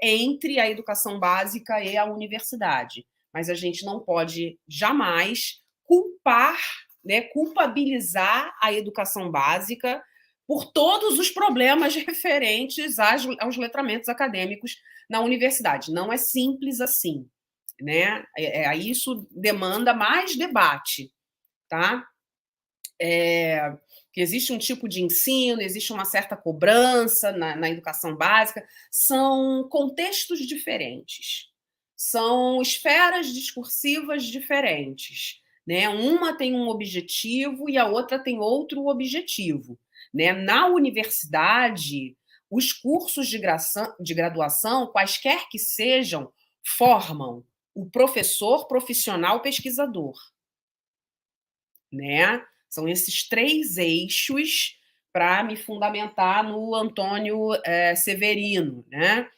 [SPEAKER 3] entre a educação básica e a universidade. Mas a gente não pode jamais culpar, né, culpabilizar a educação básica por todos os problemas referentes aos letramentos acadêmicos na universidade. Não é simples assim, né? Isso demanda mais debate, tá? Que existe um tipo de ensino, existe uma certa cobrança na educação básica, são contextos diferentes, são esferas discursivas diferentes, né? Uma tem um objetivo e a outra tem outro objetivo, né? Na universidade, os cursos de graduação, quaisquer que sejam, formam o professor profissional pesquisador, né? São esses 3 eixos para me fundamentar no Antônio Severino, né?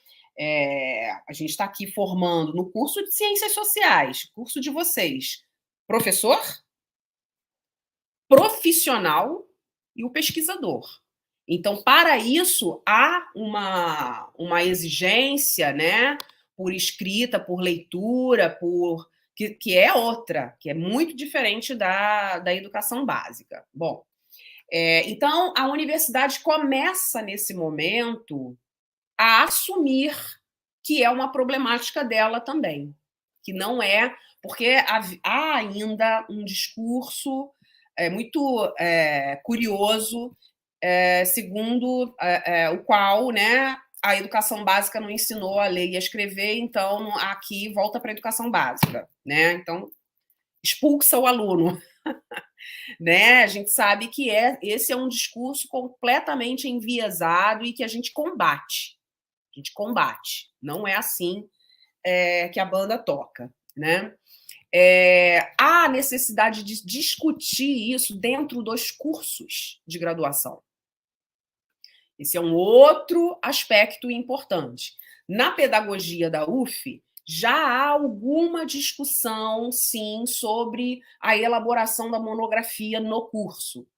[SPEAKER 3] A gente está aqui formando no curso de Ciências Sociais, curso de vocês, professor, profissional e o pesquisador. Então, para isso, há uma exigência, né, por escrita, por leitura, que é outra, que é muito diferente da educação básica. Bom, então a universidade começa, nesse momento, a assumir que é uma problemática dela também, que não é, porque há ainda um discurso muito curioso, segundo o qual, né, a educação básica não ensinou a ler e a escrever, então aqui volta para a educação básica, né? Então expulsa o aluno, né? A gente sabe que esse é um discurso completamente enviesado e que a gente combate. A gente combate. Não é assim que a banda toca, né? Há necessidade de discutir isso dentro dos cursos de graduação. Esse é um outro aspecto importante. Na pedagogia da UF, já há alguma discussão, sim, sobre a elaboração da monografia no curso,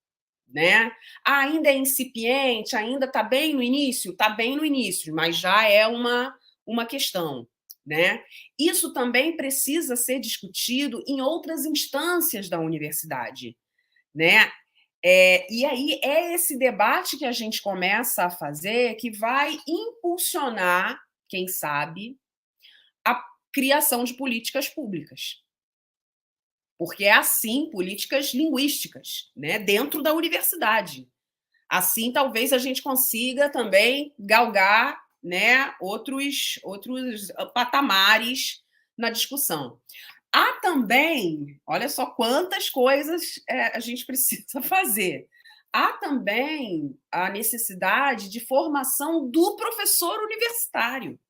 [SPEAKER 3] né? Ainda é incipiente, ainda está bem no início? Está bem no início, mas já é uma questão, né? Isso também precisa ser discutido em outras instâncias da universidade, né? E aí é esse debate que a gente começa a fazer que vai impulsionar, quem sabe, a criação de políticas públicas. Porque é assim, políticas linguísticas, né, dentro da universidade. Assim, talvez a gente consiga também galgar, né, outros patamares na discussão. Há também, olha só quantas coisas a gente precisa fazer. Há também a necessidade de formação do professor universitário,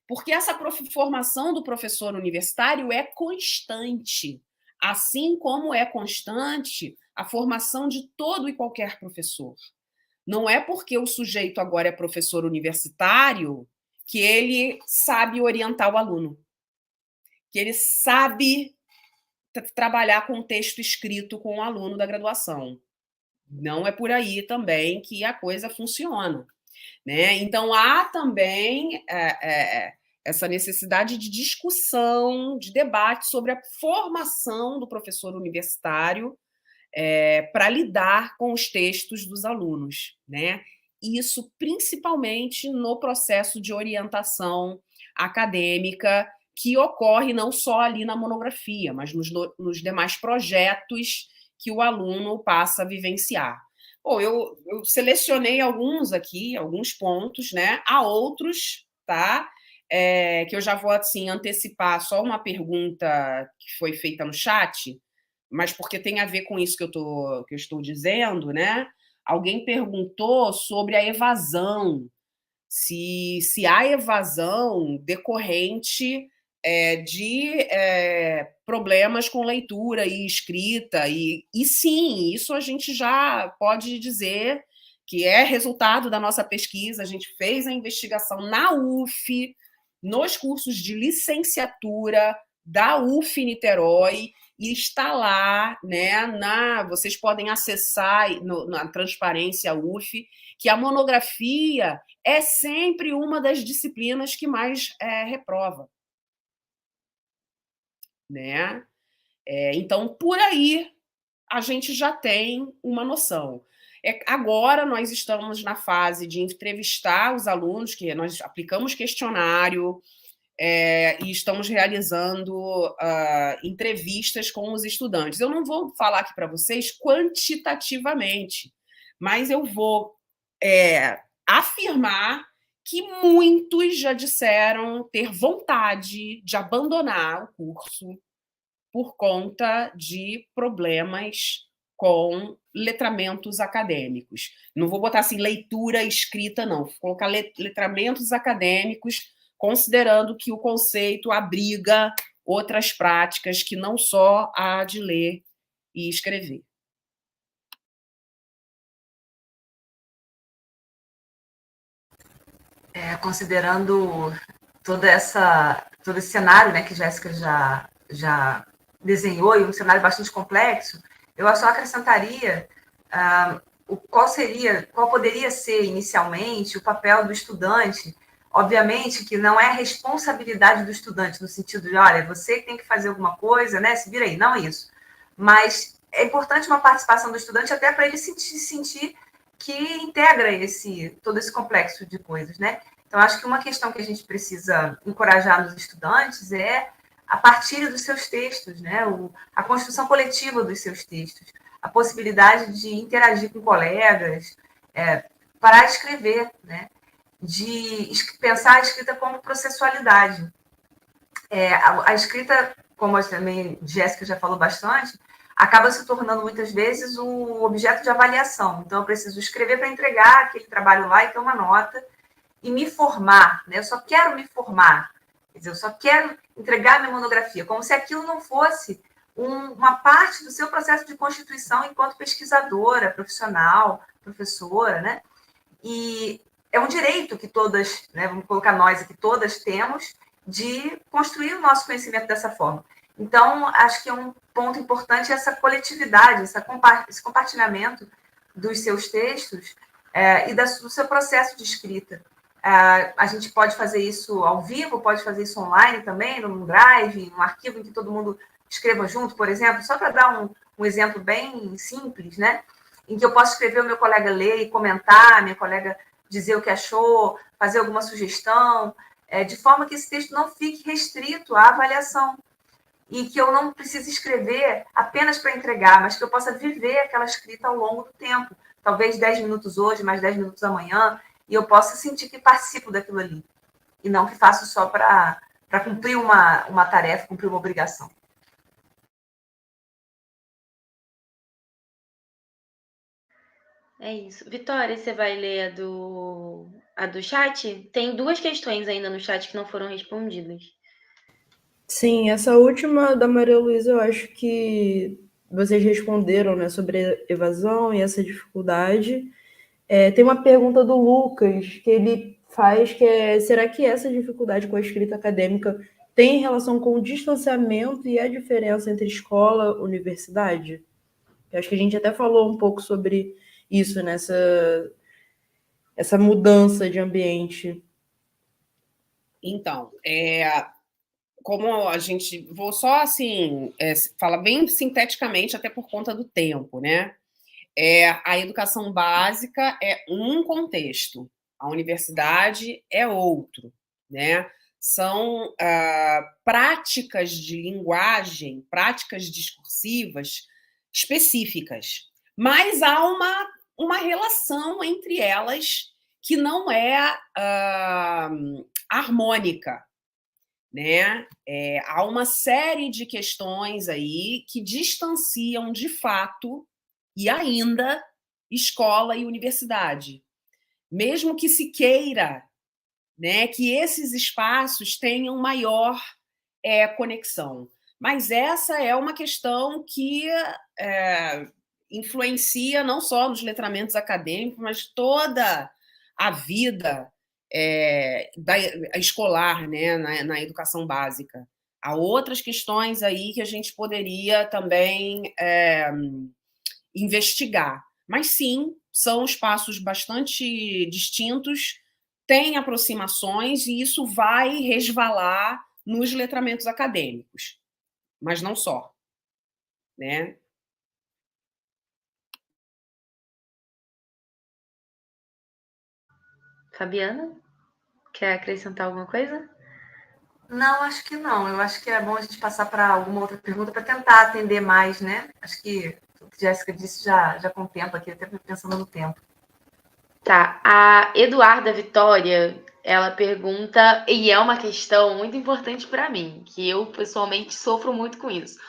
[SPEAKER 3] porque essa formação do professor universitário é constante, assim como é constante a formação de todo e qualquer professor. Não é porque o sujeito agora é professor universitário que ele sabe orientar o aluno, que ele sabe trabalhar com texto escrito com o aluno da graduação. Não é por aí também que a coisa funciona, né? Então, há também essa necessidade de discussão, de debate sobre a formação do professor universitário para lidar com os textos dos alunos, né? Isso principalmente no processo de orientação acadêmica que ocorre não só ali na monografia, mas nos demais projetos que o aluno passa a vivenciar. Bom, eu selecionei alguns aqui, alguns pontos, né? Há outros, tá? Que eu já vou assim antecipar só uma pergunta que foi feita no chat, mas porque tem a ver com isso que eu estou dizendo, né? Alguém perguntou sobre a evasão, se há evasão decorrente de problemas com leitura e escrita, e sim, isso a gente já pode dizer que é resultado da nossa pesquisa. A gente fez a investigação na UF, nos cursos de licenciatura da UF Niterói, e está lá, né, vocês podem acessar na Transparência UF, que a monografia é sempre uma das disciplinas que mais reprova. Né? Então, por aí, a gente já tem uma noção. Agora nós estamos na fase de entrevistar os alunos, que nós aplicamos questionário e estamos realizando entrevistas com os estudantes. Eu não vou falar aqui para vocês quantitativamente, mas eu vou afirmar que muitos já disseram ter vontade de abandonar o curso por conta de problemas com letramentos acadêmicos. Não vou botar assim leitura escrita, não. Vou colocar letramentos acadêmicos, considerando que o conceito abriga outras práticas que não só a de ler e escrever.
[SPEAKER 4] Considerando todo esse cenário, né, que Jéssica já desenhou, e um cenário bastante complexo, eu só acrescentaria qual poderia ser inicialmente o papel do estudante. Obviamente que não é a responsabilidade do estudante, no sentido de, olha, você tem que fazer alguma coisa, né, se vira aí, não é isso. Mas é importante uma participação do estudante até para ele sentir que integra todo esse complexo de coisas, né? Então, acho que uma questão que a gente precisa encorajar nos estudantes é a partilha dos seus textos, né? A construção coletiva dos seus textos, a possibilidade de interagir com colegas, parar de escrever, né? De pensar a escrita como processualidade. A escrita, como também Jéssica já falou bastante, acaba se tornando muitas vezes um objeto de avaliação. Então, eu preciso escrever para entregar aquele trabalho lá e ter uma nota e me formar, né? Eu só quero me formar, quer dizer, eu só quero entregar minha monografia, como se aquilo não fosse uma parte do seu processo de constituição enquanto pesquisadora, profissional, professora, né? E é um direito que todas, né, vamos colocar nós aqui, todas temos, de construir o nosso conhecimento dessa forma. Então, acho que é um ponto importante essa coletividade, esse compartilhamento dos seus textos e do seu processo de escrita. A gente pode fazer isso ao vivo, pode fazer isso online também, num drive, num arquivo em que todo mundo escreva junto, por exemplo, só para dar um exemplo bem simples, né? Em que eu posso escrever, o meu colega ler e comentar, minha colega dizer o que achou, fazer alguma sugestão, de forma que esse texto não fique restrito à avaliação e que eu não precise escrever apenas para entregar, mas que eu possa viver aquela escrita ao longo do tempo. Talvez 10 minutos hoje, mais 10 minutos amanhã, e eu possa sentir que participo daquilo ali, e não que faço só para cumprir uma tarefa, cumprir uma obrigação.
[SPEAKER 2] É isso. Vitória, você vai ler a do chat? Tem 2 questões ainda no chat que não foram respondidas.
[SPEAKER 1] Sim, essa última da Maria Luísa, eu acho que vocês responderam, né, sobre evasão e essa dificuldade. Tem uma pergunta do Lucas que ele faz, que será que essa dificuldade com a escrita acadêmica tem relação com o distanciamento e a diferença entre escola e universidade? Eu acho que a gente até falou um pouco sobre isso, essa mudança de ambiente.
[SPEAKER 3] Então, como a gente... Vou só, assim, falar bem sinteticamente, até por conta do tempo, né? A educação básica é um contexto, a universidade é outro, né? São práticas de linguagem, práticas discursivas específicas, mas há uma relação entre elas que não é harmônica, né? Há uma série de questões aí que distanciam de fato e ainda escola e universidade, mesmo que se queira, né, que esses espaços tenham maior conexão. Mas essa é uma questão que influencia não só nos letramentos acadêmicos, mas toda a vida escolar, né, na educação básica. Há outras questões aí que a gente poderia também investigar. Mas sim, são espaços bastante distintos, têm aproximações e isso vai resvalar nos letramentos acadêmicos, mas não só, né?
[SPEAKER 2] Fabiana, quer acrescentar alguma coisa?
[SPEAKER 4] Não, acho que não. Eu acho que é bom a gente passar para alguma outra pergunta para tentar atender mais, né? Acho que o que a Jéssica disse já contempla aqui, até pensando no tempo.
[SPEAKER 2] Tá, a Eduarda Vitória, ela pergunta, e é uma questão muito importante para mim, que eu pessoalmente sofro muito com isso.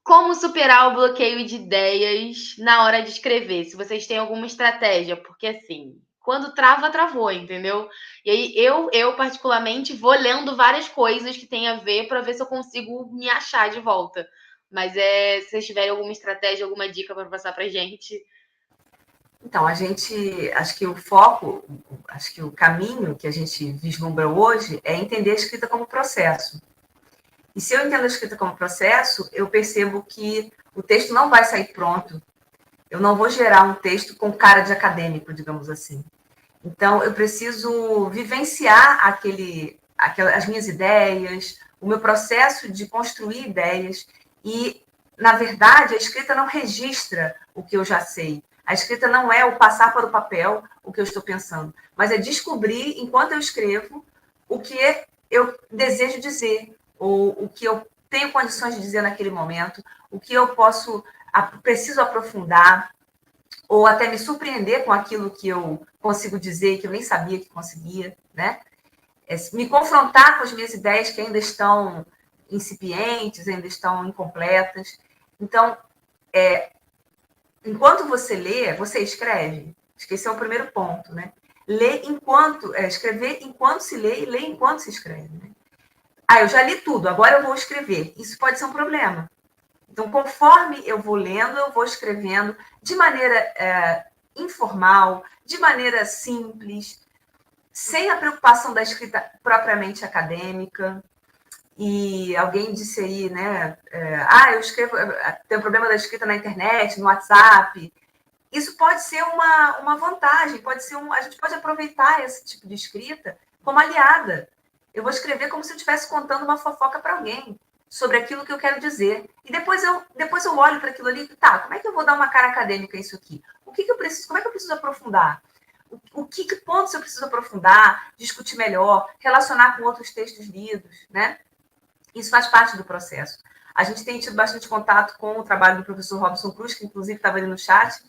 [SPEAKER 2] Como superar o bloqueio de ideias na hora de escrever? Se vocês têm alguma estratégia, porque assim, quando trava, travou, entendeu? E aí eu particularmente vou lendo várias coisas que tem a ver para ver se eu consigo me achar de volta. Mas se vocês tiverem alguma estratégia, alguma dica para passar pra gente.
[SPEAKER 4] Então, acho que o foco, acho que o caminho que a gente vislumbra hoje é entender a escrita como processo. E se eu entendo a escrita como processo, eu percebo que o texto não vai sair pronto. Eu não vou gerar um texto com cara de acadêmico, digamos assim. Então, eu preciso vivenciar as minhas ideias, o meu processo de construir ideias. E, na verdade, a escrita não registra o que eu já sei. A escrita não é o passar para o papel o que eu estou pensando, mas é descobrir, enquanto eu escrevo, o que eu desejo dizer, ou o que eu tenho condições de dizer naquele momento, o que eu preciso aprofundar, ou até me surpreender com aquilo que eu consigo dizer, que eu nem sabia que conseguia, né? Me confrontar com as minhas ideias que ainda estão incipientes, ainda estão incompletas. Então, enquanto você lê, você escreve. Acho que esse é o primeiro ponto, né? Escrever enquanto se lê e ler enquanto se escreve. Né? Eu já li tudo, agora eu vou escrever. Isso pode ser um problema. Então, conforme eu vou lendo, eu vou escrevendo de maneira informal, de maneira simples, sem a preocupação da escrita propriamente acadêmica. E alguém disse aí, né? Eu escrevo, tem um problema da escrita na internet, no WhatsApp. Isso pode ser uma vantagem, a gente pode aproveitar esse tipo de escrita como aliada. Eu vou escrever como se eu estivesse contando uma fofoca para alguém sobre aquilo que eu quero dizer. E depois eu olho para aquilo ali e tá, como é que eu vou dar uma cara acadêmica a isso aqui? Como é que eu preciso aprofundar? Que pontos eu preciso aprofundar, discutir melhor, relacionar com outros textos lidos, né? Isso faz parte do processo. A gente tem tido bastante contato com o trabalho do professor Robson Cruz, que inclusive estava ali no chat,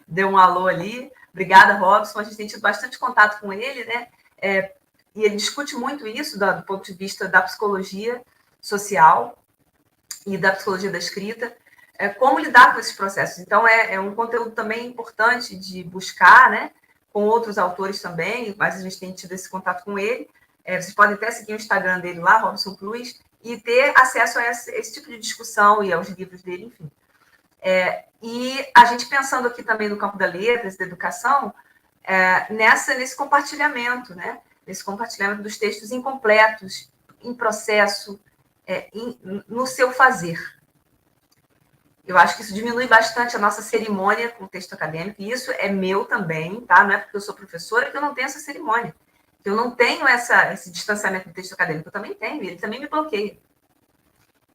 [SPEAKER 4] deu um alô ali. Obrigada, Robson. A gente tem tido bastante contato com ele, né? E ele discute muito isso do ponto de vista da psicologia social e da psicologia da escrita, como lidar com esses processos. Então, é um conteúdo também importante de buscar, né? Com outros autores também, mas a gente tem tido esse contato com ele. Vocês podem até seguir o Instagram dele lá, Robson Cruz, e ter acesso a esse tipo de discussão e aos livros dele, enfim. E a gente pensando aqui também no campo da letras, da educação, nesse compartilhamento, né? Nesse compartilhamento dos textos incompletos, em processo, no seu fazer. Eu acho que isso diminui bastante a nossa cerimônia com o texto acadêmico, e isso é meu também, tá? Não é porque eu sou professora que eu não tenho essa cerimônia. Eu não tenho esse distanciamento do texto acadêmico, eu também tenho, e ele também me bloqueia.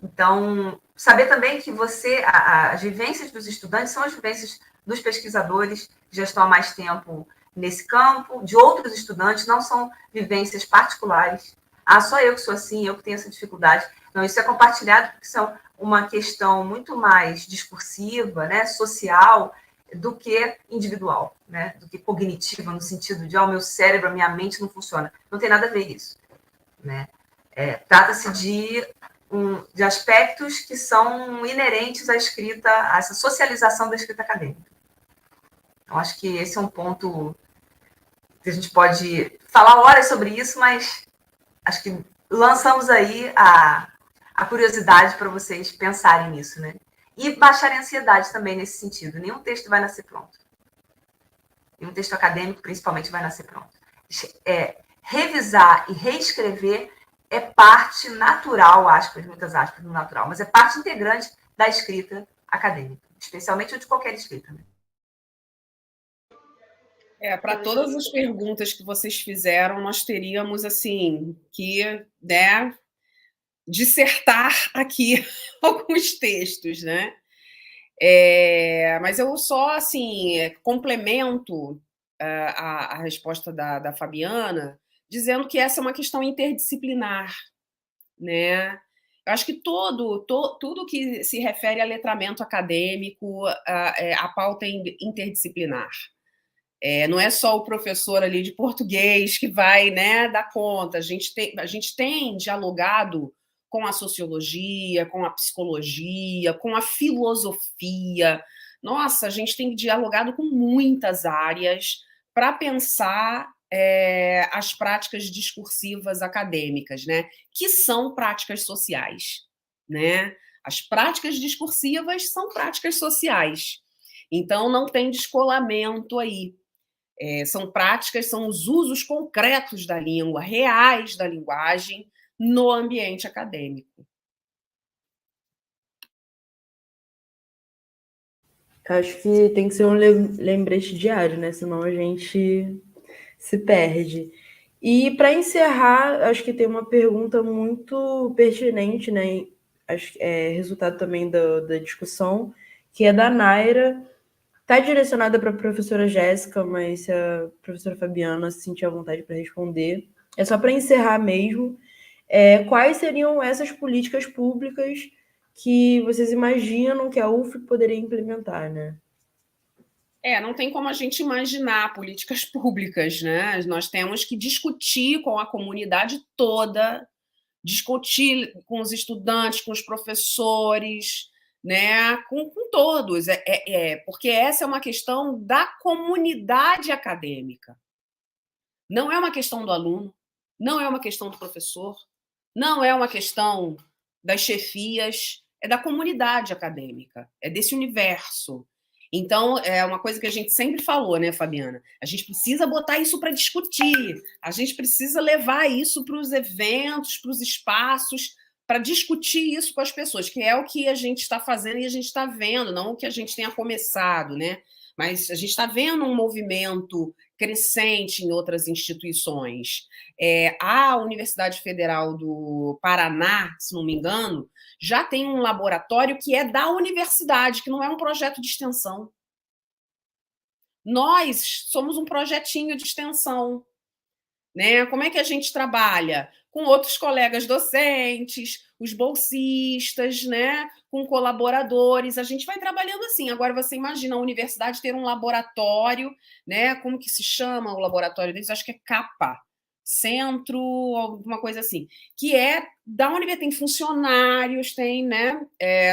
[SPEAKER 4] Então, saber também que as vivências dos estudantes são as vivências dos pesquisadores que já estão há mais tempo nesse campo, de outros estudantes, não são vivências particulares. Só eu que sou assim, eu que tenho essa dificuldade. Não, isso é compartilhado porque são uma questão muito mais discursiva, né, social, do que individual, né, do que cognitiva, no sentido de, o meu cérebro, a minha mente não funciona. Não tem nada a ver isso. Né? Trata-se de aspectos que são inerentes à escrita, a essa socialização da escrita acadêmica. Então, acho que esse é um ponto que a gente pode falar horas sobre isso, mas acho que lançamos aí a curiosidade para vocês pensarem nisso, né? E baixarem a ansiedade também nesse sentido. Nenhum texto vai nascer pronto. Nenhum texto acadêmico, principalmente, vai nascer pronto. Revisar e reescrever é parte natural, aspas, muitas aspas, no natural, mas é parte integrante da escrita acadêmica, especialmente de qualquer escrita. Né?
[SPEAKER 3] Para todas as perguntas que vocês fizeram, nós teríamos assim que, né, dissertar aqui alguns textos, né? Mas eu só assim complemento a resposta da Fabiana, dizendo que essa é uma questão interdisciplinar, né? Eu acho que tudo que se refere a letramento acadêmico, a pauta é interdisciplinar. Não é só o professor ali de português que vai, né, dar conta. A gente tem dialogado com a sociologia, com a psicologia, com a filosofia. Nossa, a gente tem dialogado com muitas áreas para pensar as práticas discursivas acadêmicas, né, que são práticas sociais, né? As práticas discursivas são práticas sociais. Então, não tem descolamento aí. São práticas, são os usos concretos da língua, reais da linguagem, no ambiente acadêmico.
[SPEAKER 1] Acho que tem que ser um lembrete diário, né? Senão a gente se perde. E para encerrar, acho que tem uma pergunta muito pertinente, né? Acho que é resultado também da discussão, que é da Naira. Está direcionada para a professora Jéssica, mas se a professora Fabiana se sentir à vontade para responder. É só para encerrar mesmo. Quais seriam essas políticas públicas que vocês imaginam que a UF poderia implementar, né?
[SPEAKER 3] Não tem como a gente imaginar políticas públicas, né? Nós temos que discutir com a comunidade toda, discutir com os estudantes, com os professores, né? Com todos, porque essa é uma questão da comunidade acadêmica. Não é uma questão do aluno, não é uma questão do professor, não é uma questão das chefias, é da comunidade acadêmica, é desse universo. Então, é uma coisa que a gente sempre falou, né, Fabiana? A gente precisa botar isso para discutir, a gente precisa levar isso para os eventos, para os espaços, para discutir isso com as pessoas, que é o que a gente está fazendo e a gente está vendo, não o que a gente tenha começado, né? Mas a gente está vendo um movimento crescente em outras instituições. A Universidade Federal do Paraná, se não me engano, já tem um laboratório que é da universidade, que não é um projeto de extensão. Nós somos um projetinho de extensão. Né? Como é que a gente trabalha? Com outros colegas docentes, os bolsistas, né? Com colaboradores, a gente vai trabalhando assim. Agora, você imagina a universidade ter um laboratório, né? Como que se chama o laboratório deles? Acho que é CAPA, Centro, alguma coisa assim, que é da universidade, tem funcionários, tem, né?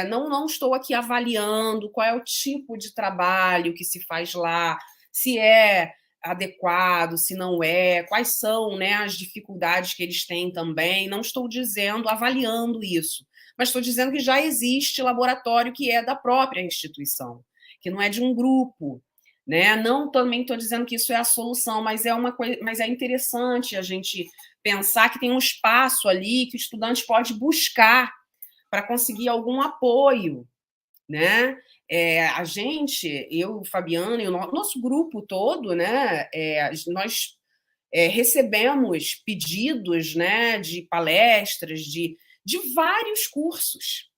[SPEAKER 3] Não estou aqui avaliando qual é o tipo de trabalho que se faz lá, se é adequado, se não é, quais são, né, as dificuldades que eles têm também. Não estou dizendo, avaliando isso, mas estou dizendo que já existe laboratório que é da própria instituição, que não é de um grupo, né? Não também estou dizendo que isso é a solução, mas é uma coisa, mas é interessante a gente pensar que tem um espaço ali que o estudante pode buscar para conseguir algum apoio, né? A gente, eu, Fabiana e o nosso grupo todo, né? Nós recebemos pedidos, né, de palestras, de vários cursos,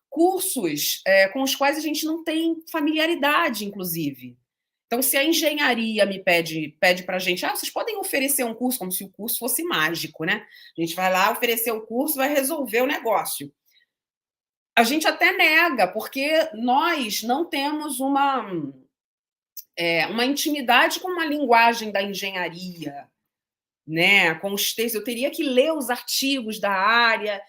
[SPEAKER 3] cursos com os quais a gente não tem familiaridade, inclusive. Então, se a engenharia me pede para a gente, vocês podem oferecer um curso, como se o curso fosse mágico, né? A gente vai lá oferecer o curso, vai resolver o negócio. A gente até nega, porque nós não temos uma intimidade com uma linguagem da engenharia, né? Com os textos. Eu teria que ler os artigos da área,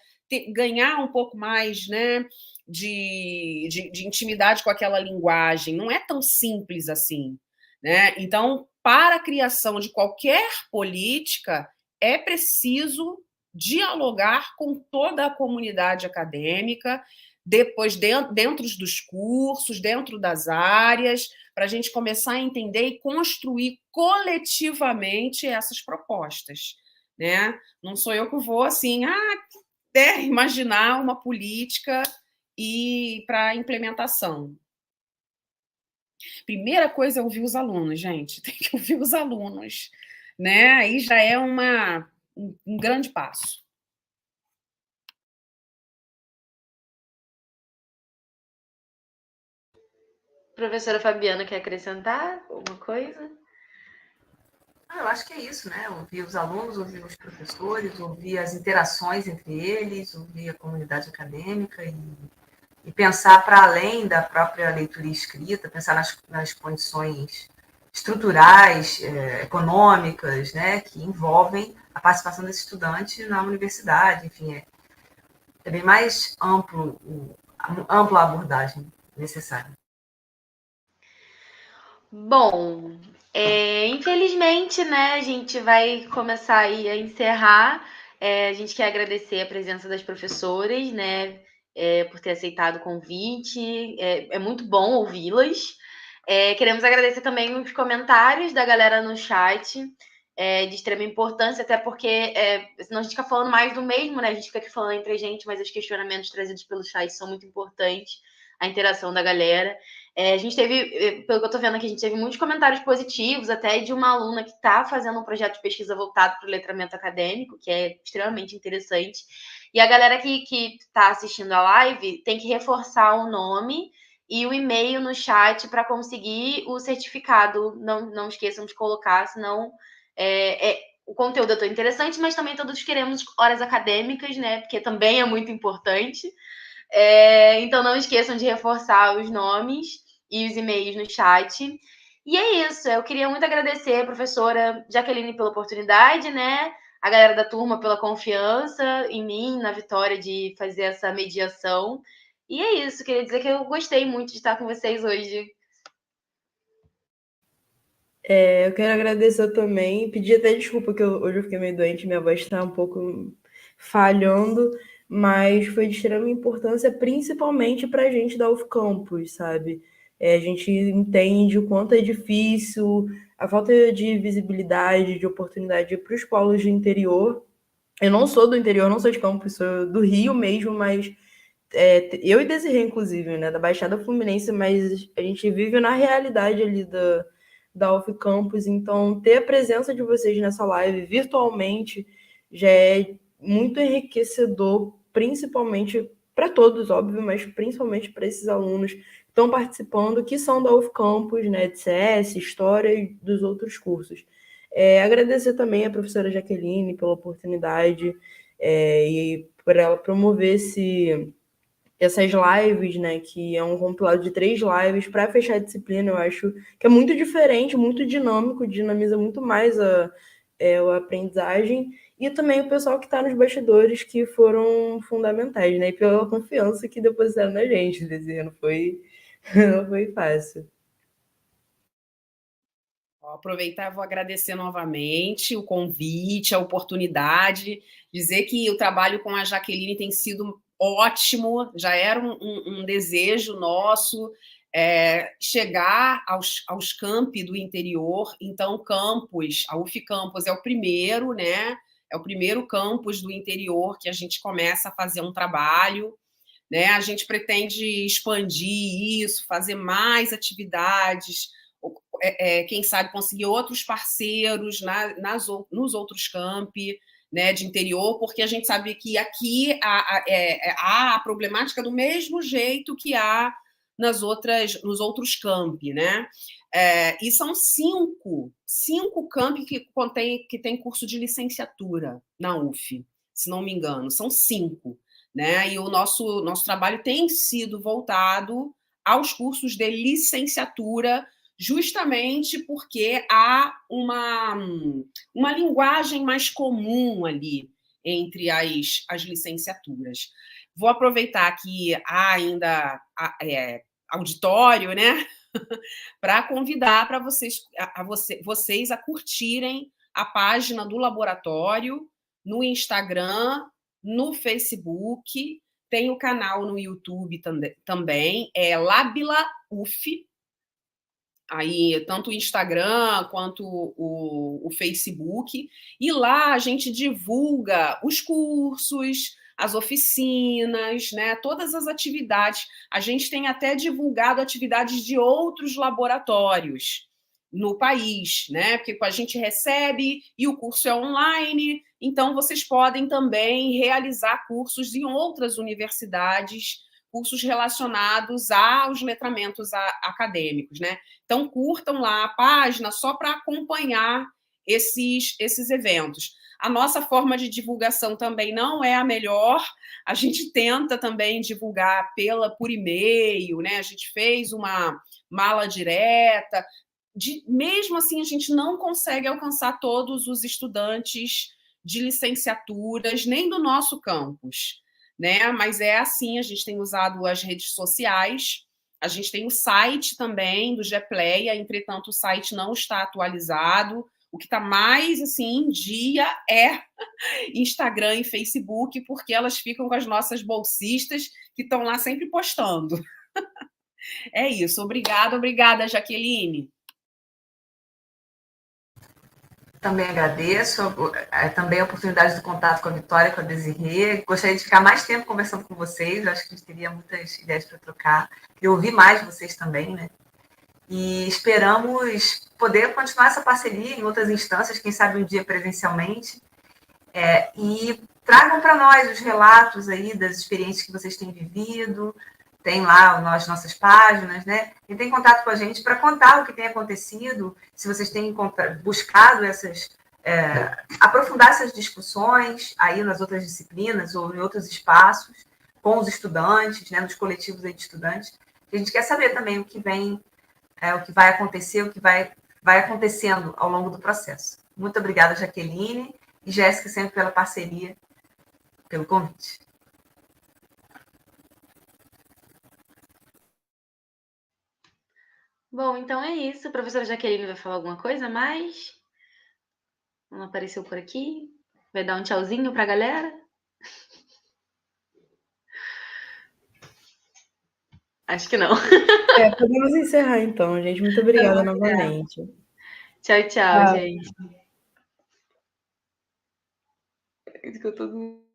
[SPEAKER 3] ganhar um pouco mais, né, de intimidade com aquela linguagem. Não é tão simples assim, né? Então, para a criação de qualquer política, é preciso dialogar com toda a comunidade acadêmica, depois dentro dos cursos, dentro das áreas, para a gente começar a entender e construir coletivamente essas propostas, né? Não sou eu que vou, assim, imaginar uma política e para implementação. Primeira coisa é ouvir os alunos, gente. Tem que ouvir os alunos, né? Aí já é um grande passo.
[SPEAKER 2] Professora Fabiana, quer acrescentar alguma coisa?
[SPEAKER 4] Eu acho que é isso, né? Ouvir os alunos, ouvir os professores, ouvir as interações entre eles, ouvir a comunidade acadêmica e pensar para além da própria leitura e escrita, pensar nas condições estruturais, econômicas, né, que envolvem a participação desse estudante na universidade. Enfim, é bem mais ampla a abordagem necessária.
[SPEAKER 2] Bom, infelizmente, né, a gente vai começar aí a encerrar. A gente quer agradecer a presença das professoras, né, por ter aceitado o convite. É muito bom ouvi-las. Queremos agradecer também os comentários da galera no chat, de extrema importância, até porque senão a gente fica falando mais do mesmo, né? A gente fica aqui falando entre a gente, mas os questionamentos trazidos pelo chat são muito importantes, a interação da galera. A gente teve, pelo que eu tô vendo aqui, a gente teve muitos comentários positivos, até de uma aluna que está fazendo um projeto de pesquisa voltado para o letramento acadêmico, que é extremamente interessante. E a galera que está assistindo a live tem que reforçar o nome e o e-mail no chat para conseguir o certificado. Não esqueçam de colocar, senão o conteúdo é tão interessante, mas também todos queremos horas acadêmicas, né? Porque também é muito importante. Então não esqueçam de reforçar os nomes e os e-mails no chat. E é isso, eu queria muito agradecer a professora Jaqueline pela oportunidade, né? A galera da turma pela confiança em mim, na Vitória, de fazer essa mediação. E é isso, queria dizer que eu gostei muito de estar com vocês hoje.
[SPEAKER 1] Eu quero agradecer também, pedir até desculpa que hoje eu fiquei meio doente, minha voz está um pouco falhando, mas foi de extrema importância, principalmente para a gente da UF Campus, sabe? A gente entende o quanto é difícil, a falta de visibilidade, de oportunidade para os polos de interior. Eu não sou do interior, não sou de campus, sou do Rio mesmo, mas eu e Desirê, inclusive, né, da Baixada Fluminense, mas a gente vive na realidade ali da Off Campus, então ter a presença de vocês nessa live virtualmente já é muito enriquecedor, principalmente para todos, óbvio, mas principalmente para esses alunos que estão participando, que são da Off Campus, né, de CS, História e dos outros cursos. Agradecer também a professora Jaqueline pela oportunidade e por ela promover essas lives, né, que é um compilado de 3 lives para fechar a disciplina. Eu acho que é muito diferente, muito dinâmico, dinamiza muito mais a aprendizagem, e também o pessoal que está nos bastidores, que foram fundamentais, né, e pela confiança que depositaram na gente, não foi fácil.
[SPEAKER 3] Vou aproveitar e vou agradecer novamente o convite, a oportunidade, dizer que o trabalho com a Jaqueline tem sido ótimo, já era um desejo nosso chegar aos campi do interior. Então, o campus, a UF Campus é o primeiro, né? É o primeiro campus do interior que a gente começa a fazer um trabalho, né? A gente pretende expandir isso, fazer mais atividades, quem sabe conseguir outros parceiros nos outros campi, né, de interior, porque a gente sabe que aqui há a problemática do mesmo jeito que há nos outros campi, né? E são cinco campi que tem curso de licenciatura na UF, se não me engano, são 5. Né? E o nosso trabalho tem sido voltado aos cursos de licenciatura, justamente porque há uma linguagem mais comum ali entre as licenciaturas. Vou aproveitar que há ainda auditório, né? Para convidar para vocês a curtirem a página do laboratório no Instagram, no Facebook, tem o canal no YouTube também, é Labila UF, aí tanto o Instagram quanto o Facebook, e lá a gente divulga os cursos, as oficinas, né, todas as atividades. A gente tem até divulgado atividades de outros laboratórios no país, né? Porque a gente recebe e o curso é online, então vocês podem também realizar cursos em outras universidades, cursos relacionados aos letramentos acadêmicos, né? Então curtam lá a página só para acompanhar esses eventos. A nossa forma de divulgação também não é a melhor. A gente tenta também divulgar por e-mail, né? A gente fez uma mala direta. Mesmo assim, a gente não consegue alcançar todos os estudantes de licenciaturas, nem do nosso campus, né? Mas é assim, a gente tem usado as redes sociais, a gente tem o site também do GEPLEIA, entretanto, o site não está atualizado. O que está mais assim em dia é Instagram e Facebook, porque elas ficam com as nossas bolsistas que estão lá sempre postando. É isso. Obrigada, Jaqueline.
[SPEAKER 4] Também agradeço, também a oportunidade do contato com a Vitória, com a Desirê. Gostaria de ficar mais tempo conversando com vocês, eu acho que a gente teria muitas ideias para trocar. E ouvir mais vocês também, né? E esperamos poder continuar essa parceria em outras instâncias, quem sabe um dia presencialmente. E tragam para nós os relatos aí das experiências que vocês têm vivido. Tem lá as nossas páginas, né? E tem contato com a gente para contar o que tem acontecido, se vocês têm buscado aprofundar essas discussões aí nas outras disciplinas ou em outros espaços, com os estudantes, né? Nos coletivos aí de estudantes. A gente quer saber também o que vai acontecer, o que vai acontecendo ao longo do processo. Muito obrigada, Jaqueline e Jéssica, sempre pela parceria, pelo convite.
[SPEAKER 2] Bom, então é isso. A professora Jaqueline vai falar alguma coisa mais? Não apareceu por aqui? Vai dar um tchauzinho para a galera? Acho que não.
[SPEAKER 1] Podemos encerrar então, gente. Muito obrigada novamente.
[SPEAKER 2] Tchau, gente. Isso que eu tô...